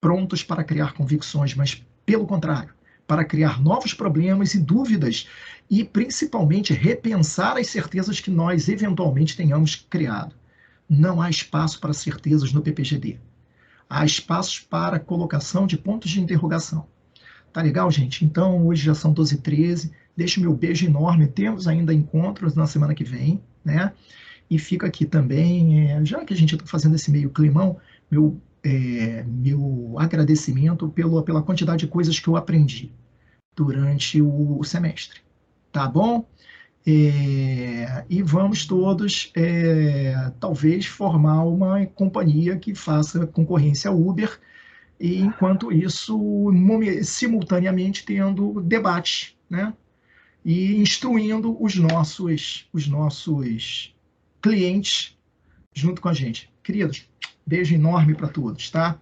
prontos para criar convicções, mas, pelo contrário, para criar novos problemas e dúvidas, e principalmente repensar as certezas que nós eventualmente tenhamos criado. Não há espaço para certezas no PPGD. Há espaços para colocação de pontos de interrogação. Tá legal, gente? Então, hoje já são 12h13. Deixo meu beijo enorme. Temos ainda encontros na semana que vem, né? E fica aqui também, já que a gente está fazendo esse meio climão, meu agradecimento pela quantidade de coisas que eu aprendi durante o semestre. Tá bom? E vamos todos, talvez, formar uma companhia que faça concorrência ao Uber, e, enquanto isso, simultaneamente tendo debate, né? E instruindo os nossos clientes junto com a gente. Queridos, beijo enorme para todos, tá?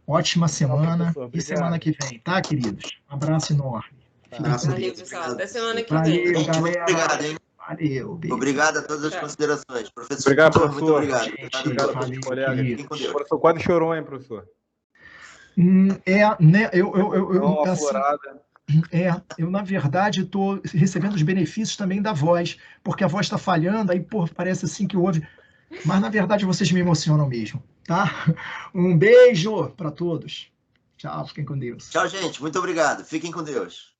Ótima semana, e semana que vem, tá, queridos? Um abraço enorme. Abraço. Valeu, pessoal. Até semana que Valeu, vem. galera. Obrigado, hein? Valeu, beijo. Obrigado a todas as considerações. Professor, Obrigado, professor. muito obrigado. Obrigado a todos os colegas. O professor quase chorou, hein, professor? Né? Eu, na verdade, estou recebendo os benefícios também da voz, porque a voz está falhando, aí, pô, parece assim que ouve. Mas, na verdade, vocês me emocionam mesmo, tá? Um beijo para todos. Tchau, fiquem com Deus. Tchau, gente. Muito obrigado. Fiquem com Deus.